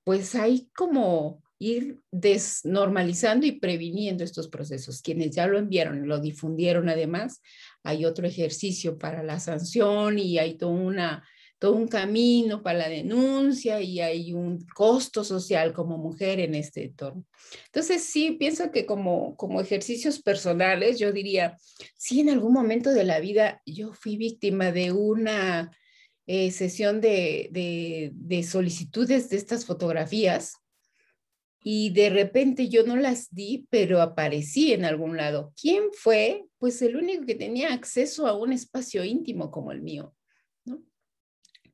pues hay como ir desnormalizando y previniendo estos procesos. Quienes ya lo enviaron y lo difundieron además, hay otro ejercicio para la sanción y hay todo un camino para la denuncia y hay un costo social como mujer en este entorno. Entonces sí, pienso que como ejercicios personales, yo diría, sí, en algún momento de la vida yo fui víctima de una sesión de solicitudes de estas fotografías y de repente yo no las di, pero aparecí en algún lado. ¿Quién fue? Pues el único que tenía acceso a un espacio íntimo como el mío, ¿no?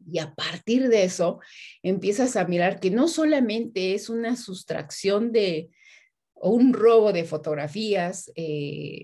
Y a partir de eso empiezas a mirar que no solamente es una sustracción de o un robo de fotografías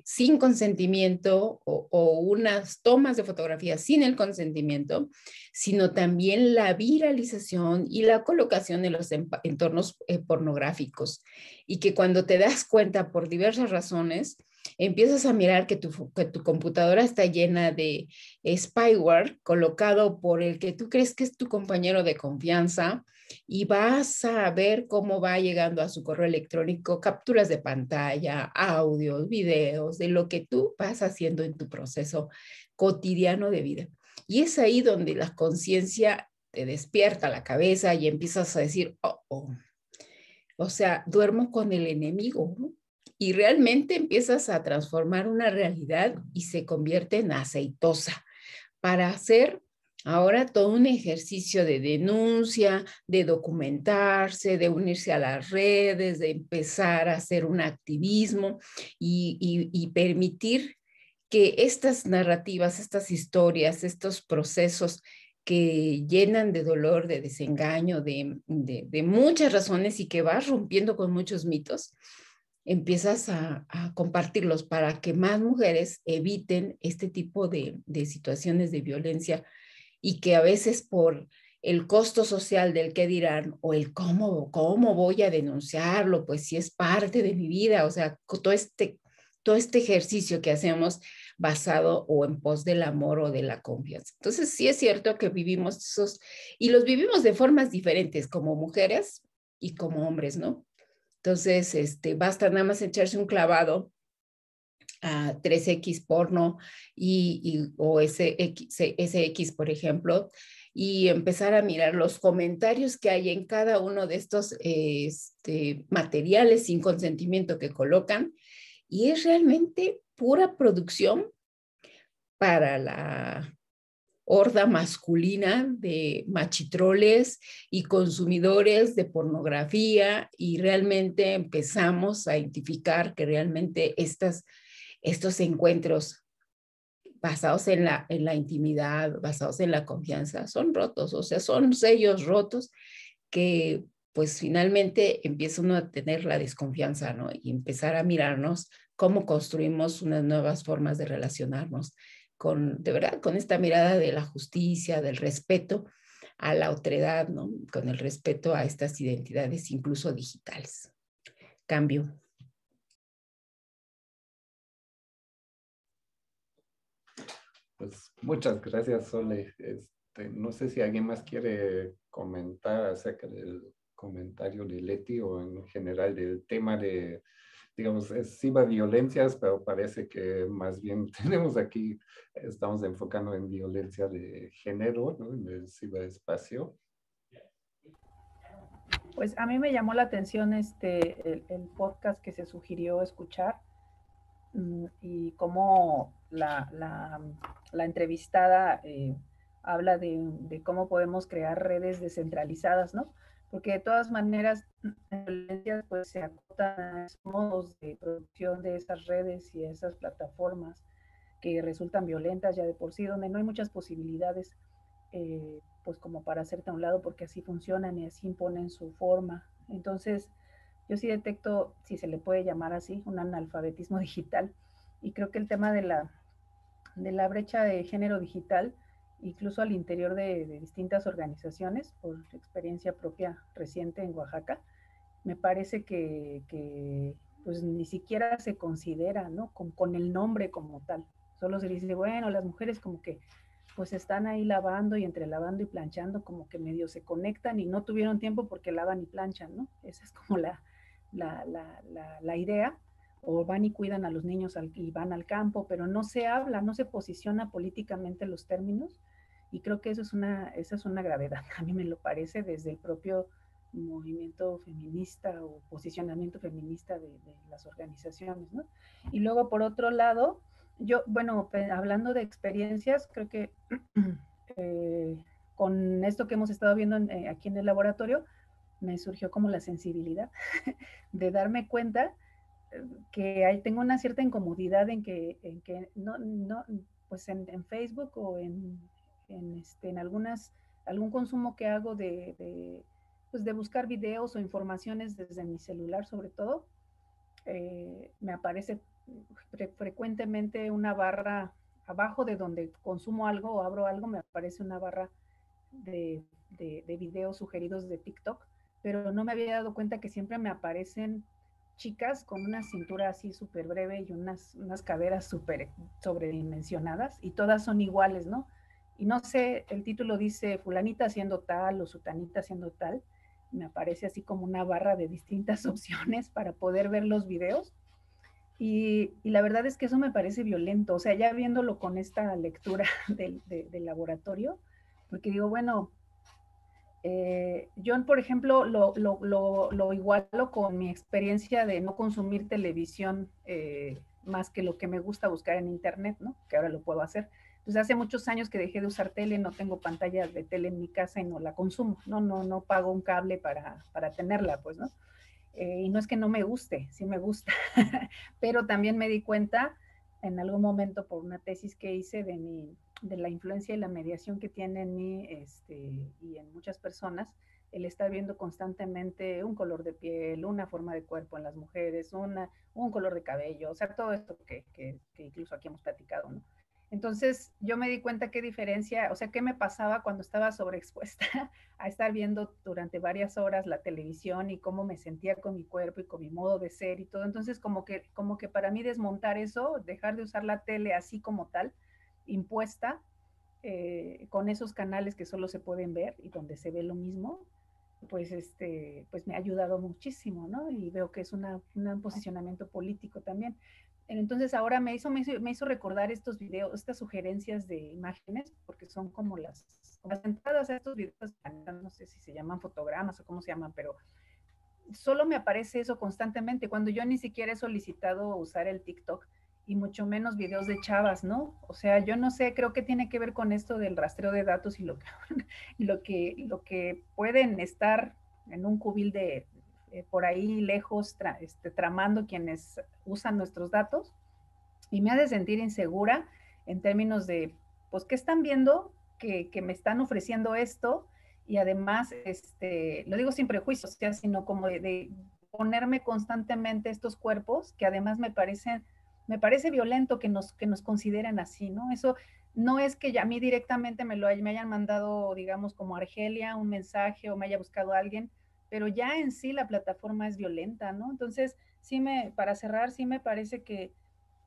sin consentimiento o unas tomas de fotografías sin el consentimiento, sino también la viralización y la colocación en los entornos pornográficos. Y que cuando te das cuenta por diversas razones, empiezas a mirar que tu computadora está llena de spyware colocado por el que tú crees que es tu compañero de confianza, y vas a ver cómo va llegando a su correo electrónico capturas de pantalla, audios, videos, de lo que tú vas haciendo en tu proceso cotidiano de vida. Y es ahí donde la conciencia te despierta la cabeza y empiezas a decir, o sea, duermo con el enemigo, ¿no? Y realmente empiezas a transformar una realidad y se convierte en aceitosa para hacer ahora todo un ejercicio de denuncia, de documentarse, de unirse a las redes, de empezar a hacer un activismo y permitir que estas narrativas, estas historias, estos procesos que llenan de dolor, de desengaño, de muchas razones y que vas rompiendo con muchos mitos, empiezas a compartirlos para que más mujeres eviten este tipo de situaciones de violencia, y que a veces por el costo social del qué dirán o el cómo voy a denunciarlo, pues si es parte de mi vida, o sea, todo este ejercicio que hacemos basado o en pos del amor o de la confianza. Entonces sí es cierto que vivimos esos, y los vivimos de formas diferentes como mujeres y como hombres, ¿no? Entonces, basta nada más echarse un clavado a 3X porno o SX, por ejemplo, y empezar a mirar los comentarios que hay en cada uno de estos materiales sin consentimiento que colocan, y es realmente pura producción para la horda masculina de machitroles y consumidores de pornografía, y realmente empezamos a identificar que realmente estos encuentros basados en la intimidad, basados en la confianza, son rotos, o sea, son sellos rotos que pues finalmente empieza uno a tener la desconfianza, ¿no? Y empezar a mirarnos cómo construimos unas nuevas formas de relacionarnos de verdad, con esta mirada de la justicia, del respeto a la otredad, ¿no? Con el respeto a estas identidades, incluso digitales. Cambio. Pues muchas gracias, Sole. No sé si alguien más quiere comentar acerca del comentario de Leti o en general del tema de, digamos, es ciberviolencias, pero parece que más bien estamos enfocando en violencia de género, ¿no? En el ciberespacio. Pues a mí me llamó la atención el podcast que se sugirió escuchar, y cómo la entrevistada habla de cómo podemos crear redes descentralizadas, ¿no? Porque de todas maneras, las violencias pues se acotan a esos modos de producción de esas redes y esas plataformas que resultan violentas ya de por sí, donde no hay muchas posibilidades pues como para hacerte a un lado, porque así funcionan y así imponen su forma. Entonces, yo sí detecto, si se le puede llamar así, un analfabetismo digital, y creo que el tema de la brecha de género digital, incluso al interior de distintas organizaciones, por experiencia propia reciente en Oaxaca, me parece que pues ni siquiera se considera, ¿no? Con el nombre como tal. Solo se dice, bueno, las mujeres como que pues están ahí lavando, y entre lavando y planchando como que medio se conectan y no tuvieron tiempo porque lavan y planchan, ¿no? Esa es como la idea. O van y cuidan a los niños y van al campo, pero no se habla, no se posiciona políticamente los términos, y creo que esa es una gravedad. A mí me lo parece desde el propio movimiento feminista o posicionamiento feminista de las organizaciones, ¿no? Y luego, por otro lado, yo, bueno, hablando de experiencias, creo que con esto que hemos estado viendo aquí en el laboratorio, me surgió como la sensibilidad de darme cuenta que tengo una cierta incomodidad en que no pues en Facebook o en algún consumo que hago pues de buscar videos o informaciones desde mi celular, sobre todo, me aparece frecuentemente una barra abajo de donde consumo algo o abro algo, me aparece una barra de videos sugeridos de TikTok, pero no me había dado cuenta que siempre me aparecen chicas con una cintura así súper breve y unas caderas súper sobredimensionadas, y todas son iguales, ¿no? Y no sé, el título dice fulanita haciendo tal o sutanita haciendo tal, me aparece así como una barra de distintas opciones para poder ver los videos. Y la verdad es que eso me parece violento, o sea, ya viéndolo con esta lectura del laboratorio, porque digo, bueno, yo, por ejemplo, lo igualo con mi experiencia de no consumir televisión más que lo que me gusta buscar en internet, ¿no? Que ahora lo puedo hacer. Pues hace muchos años que dejé de usar tele, no tengo pantalla de tele en mi casa y no la consumo, no pago un cable para tenerla, pues, ¿no? Y no es que no me guste, sí me gusta, pero también me di cuenta en algún momento por una tesis que hice de la influencia y la mediación que tiene en mí y en muchas personas, el estar viendo constantemente un color de piel, una forma de cuerpo en las mujeres, un color de cabello, o sea, todo esto que incluso aquí hemos platicado, ¿no? Entonces yo me di cuenta qué diferencia, o sea, qué me pasaba cuando estaba sobreexpuesta a estar viendo durante varias horas la televisión y cómo me sentía con mi cuerpo y con mi modo de ser y todo. Entonces como que para mí desmontar eso, dejar de usar la tele así como tal, impuesta, con esos canales que solo se pueden ver y donde se ve lo mismo, pues, pues me ha ayudado muchísimo, ¿no? Y veo que es un posicionamiento político también. Entonces ahora me hizo recordar estos videos, estas sugerencias de imágenes, porque son como las entradas a estos videos, no sé si se llaman fotogramas o cómo se llaman, pero solo me aparece eso constantemente, cuando yo ni siquiera he solicitado usar el TikTok, y mucho menos videos de chavas, ¿no? O sea, yo no sé, creo que tiene que ver con esto del rastreo de datos y lo que pueden estar en un cubil de por ahí lejos tramando quienes usan nuestros datos, y me hace sentir insegura en términos de, pues, ¿qué están viendo? Que me están ofreciendo esto, y además, lo digo sin prejuicios, o sea, sino como de ponerme constantemente estos cuerpos que además me parece violento que nos consideren así, ¿no? Eso no es que ya a mí directamente me hayan mandado, digamos, como Argelia, un mensaje, o me haya buscado alguien, pero ya en sí la plataforma es violenta, ¿no? Entonces, para cerrar, sí me parece que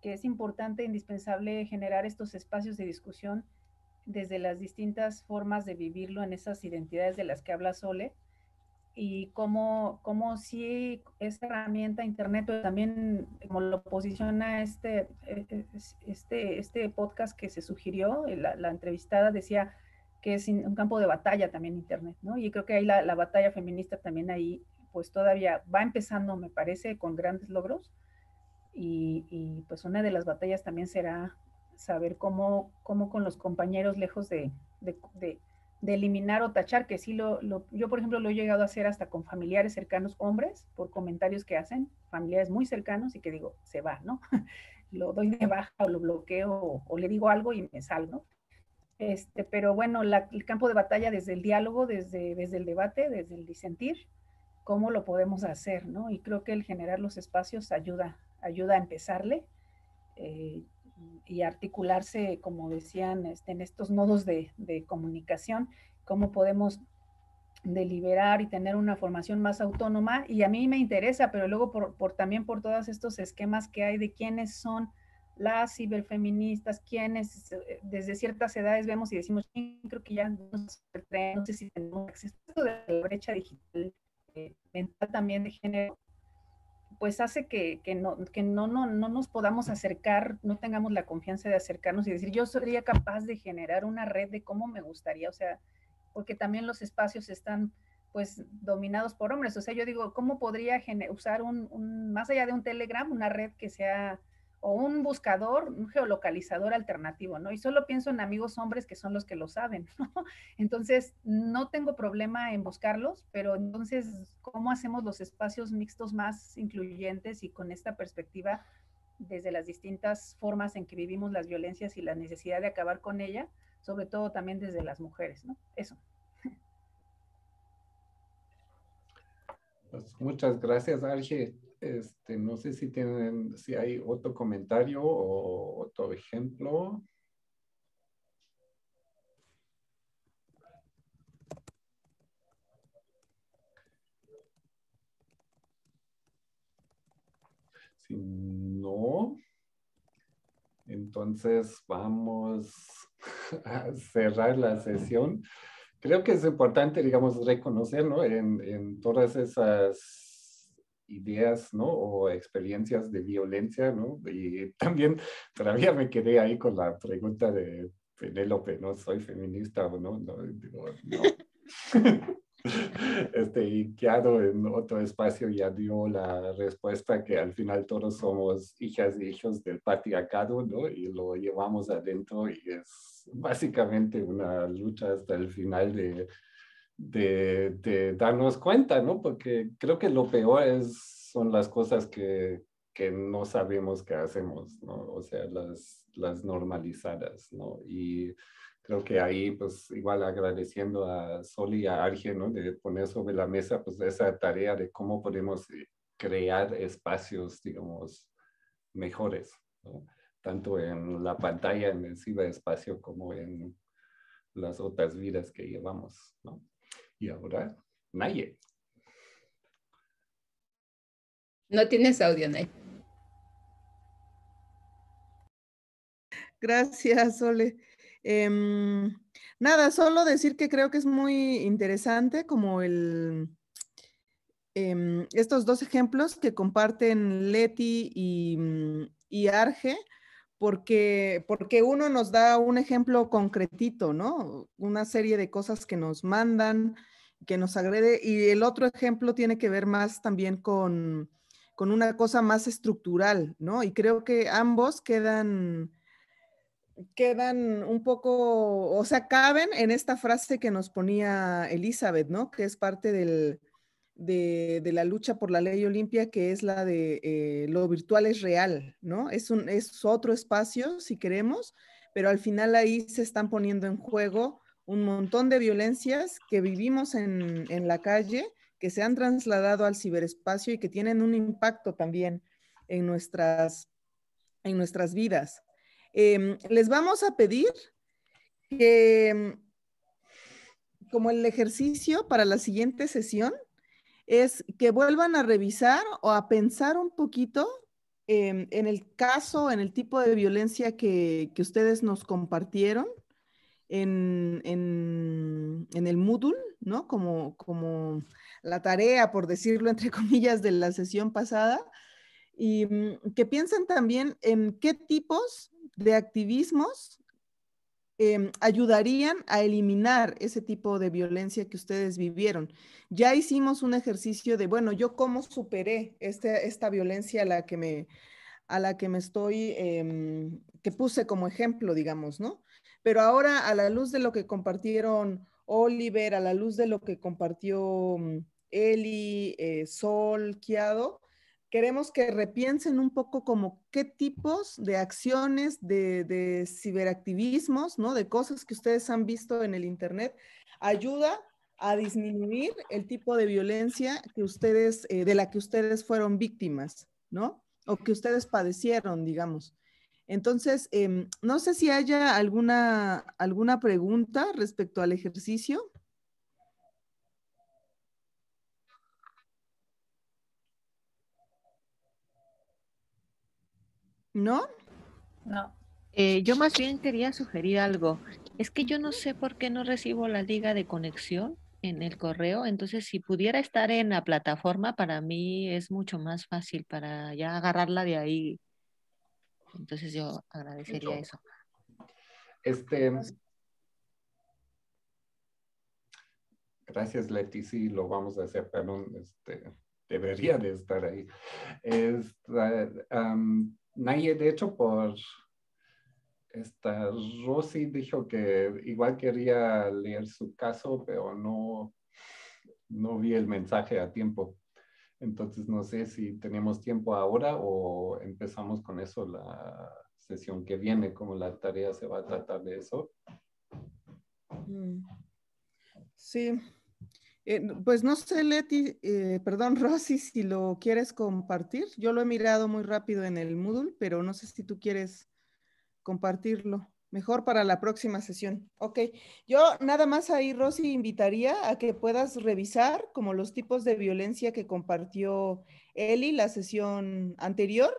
es importante, indispensable generar estos espacios de discusión desde las distintas formas de vivirlo en esas identidades de las que habla Sole, y cómo sí esta herramienta internet, pero también como lo posiciona este podcast que se sugirió, la entrevistada decía que es un campo de batalla también internet, ¿no? Y creo que ahí la batalla feminista también ahí pues todavía va empezando, me parece, con grandes logros, y pues una de las batallas también será saber cómo con los compañeros, lejos de eliminar o tachar, que sí yo por ejemplo lo he llegado a hacer hasta con familiares cercanos, hombres, por comentarios que hacen, familiares muy cercanos, y que digo, se va, ¿no? Lo doy de baja o lo bloqueo o le digo algo y me salgo. Pero bueno, el campo de batalla desde el diálogo, desde el debate, desde el disentir, cómo lo podemos hacer, ¿no? Y creo que el generar los espacios ayuda a empezarle, y articularse, como decían, en estos nodos de comunicación, cómo podemos deliberar y tener una formación más autónoma. Y a mí me interesa, pero luego también por todos estos esquemas que hay de quiénes son las ciberfeministas, quienes desde ciertas edades vemos y decimos, creo que ya no sé si tenemos acceso a la brecha digital, mental también de género, pues hace que no nos podamos acercar, no tengamos la confianza de acercarnos y decir, yo sería capaz de generar una red de cómo me gustaría, o sea, porque también los espacios están pues dominados por hombres, o sea, yo digo, ¿cómo podría usar más allá de un Telegram, una red que sea, o un buscador, un geolocalizador alternativo, ¿no? Y solo pienso en amigos hombres que son los que lo saben, ¿no? Entonces, no tengo problema en buscarlos, pero entonces, ¿cómo hacemos los espacios mixtos más incluyentes y con esta perspectiva desde las distintas formas en que vivimos las violencias y la necesidad de acabar con ella, sobre todo también desde las mujeres, ¿no? Eso. Pues muchas gracias, Arge. No sé si hay otro comentario o otro ejemplo. Si no, entonces vamos a cerrar la sesión. Creo que es importante, digamos, reconocer, ¿no? En todas esas ideas, ¿no? O experiencias de violencia, ¿no? Y también todavía me quedé ahí con la pregunta de Penélope, ¿no? ¿Soy feminista o no? No, digo, no. Y Kiado en otro espacio ya dio la respuesta que al final todos somos hijas y hijos del patriarcado, ¿no? Y lo llevamos adentro y es básicamente una lucha hasta el final de darnos cuenta, ¿no? Porque creo que lo peor son las cosas que no sabemos que hacemos, ¿no? O sea, las normalizadas, ¿no? Y creo que ahí, pues, igual agradeciendo a Sol y a Arge, ¿no? De poner sobre la mesa, pues, esa tarea de cómo podemos crear espacios, digamos, mejores, ¿no? Tanto en la pantalla, en el ciberespacio, como en las otras vidas que llevamos, ¿no? Y ahora, Naye. No tienes audio, Naye. Gracias, Ole. Nada, solo decir que creo que es muy interesante como estos dos ejemplos que comparten Leti y Arge, porque uno nos da un ejemplo concretito, ¿no? Una serie de cosas que nos mandan, que nos agrede, y el otro ejemplo tiene que ver más también con una cosa más estructural, ¿no? Y creo que ambos quedan un poco, o sea, caben en esta frase que nos ponía Elizabeth, ¿no? Que es parte de la lucha por la ley Olimpia, que es la de lo virtual es real, ¿no? Es otro espacio, si queremos, pero al final ahí se están poniendo en juego un montón de violencias que vivimos en la calle, que se han trasladado al ciberespacio y que tienen un impacto también en nuestras vidas. Les vamos a pedir que, como el ejercicio para la siguiente sesión, es que vuelvan a revisar o a pensar un poquito en el caso, en el tipo de violencia que ustedes nos compartieron en el Moodle, ¿no? Como la tarea, por decirlo entre comillas, de la sesión pasada. Y que piensen también en qué tipos de activismos ayudarían a eliminar ese tipo de violencia que ustedes vivieron. Ya hicimos un ejercicio de, bueno, yo cómo superé esta violencia a la que me estoy, que puse como ejemplo, digamos, ¿no? Pero ahora, a la luz de lo que compartieron Oliver, a la luz de lo que compartió Eli, Sol, Kiado, queremos que repiensen un poco como qué tipos de acciones, de ciberactivismos, ¿no? De cosas que ustedes han visto en el Internet, ayuda a disminuir el tipo de violencia que ustedes, de la que ustedes fueron víctimas, ¿no? O que ustedes padecieron, digamos. Entonces, no sé si haya alguna pregunta respecto al ejercicio. ¿No? No. Yo más bien quería sugerir algo. Es que yo no sé por qué no recibo la liga de conexión en el correo, entonces si pudiera estar en la plataforma, para mí es mucho más fácil para ya agarrarla de ahí. Entonces yo agradecería eso. Gracias, Leti, sí, lo vamos a hacer, pero debería de estar ahí. Naye, de hecho, Rosy dijo que igual quería leer su caso, pero no vi el mensaje a tiempo. Entonces, no sé si tenemos tiempo ahora o empezamos con eso la sesión que viene, como la tarea se va a tratar de eso. Sí. Pues no sé, Leti, perdón, Rosy, si lo quieres compartir. Yo lo he mirado muy rápido en el Moodle, pero no sé si tú quieres compartirlo. Mejor para la próxima sesión. Ok, yo nada más ahí, Rosy, invitaría a que puedas revisar como los tipos de violencia que compartió Eli la sesión anterior.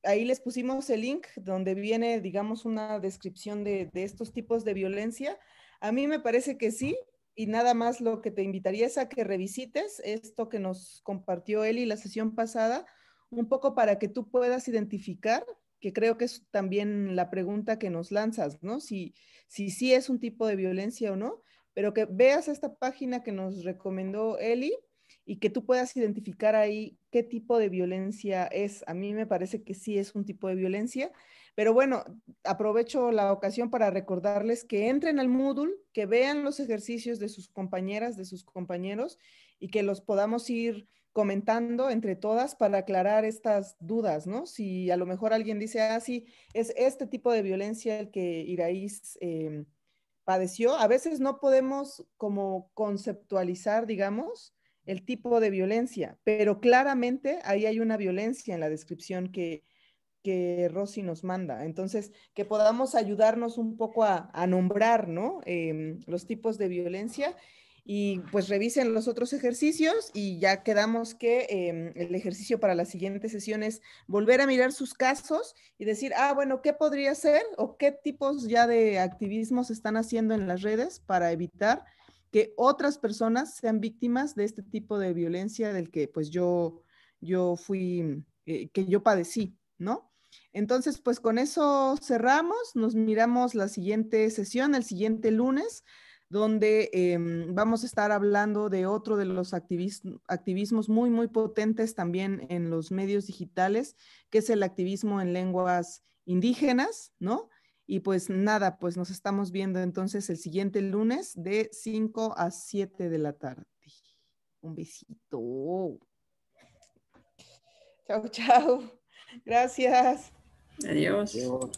Ahí les pusimos el link donde viene, digamos, una descripción de estos tipos de violencia. A mí me parece que sí, y nada más lo que te invitaría es a que revisites esto que nos compartió Eli la sesión pasada, un poco para que tú puedas identificar, que creo que es también la pregunta que nos lanzas, ¿no? Si sí es un tipo de violencia o no, pero que veas esta página que nos recomendó Eli y que tú puedas identificar ahí qué tipo de violencia es. A mí me parece que sí es un tipo de violencia, pero bueno, aprovecho la ocasión para recordarles que entren al Moodle, que vean los ejercicios de sus compañeras, de sus compañeros y que los podamos ir comentando entre todas para aclarar estas dudas, ¿no? Si a lo mejor alguien dice, ah, sí, es este tipo de violencia el que Iraíz padeció, a veces no podemos como conceptualizar, digamos, el tipo de violencia, pero claramente ahí hay una violencia en la descripción que Rosy nos manda. Entonces, que podamos ayudarnos un poco a nombrar, ¿no? Los tipos de violencia y pues revisen los otros ejercicios y ya quedamos que el ejercicio para la siguiente sesión es volver a mirar sus casos y decir, ah, bueno, ¿qué podría ser o qué tipos ya de activismo se están haciendo en las redes para evitar que otras personas sean víctimas de este tipo de violencia del que pues yo fui, que yo padecí, ¿no? Entonces, pues con eso cerramos, nos miramos la siguiente sesión, el siguiente lunes, donde vamos a estar hablando de otro de los activismos muy, muy potentes también en los medios digitales, que es el activismo en lenguas indígenas, ¿no? Y pues nada, pues nos estamos viendo entonces el siguiente lunes de 5 a 7 de la tarde. Un besito. Chao, chao. Gracias. Adiós. Adiós.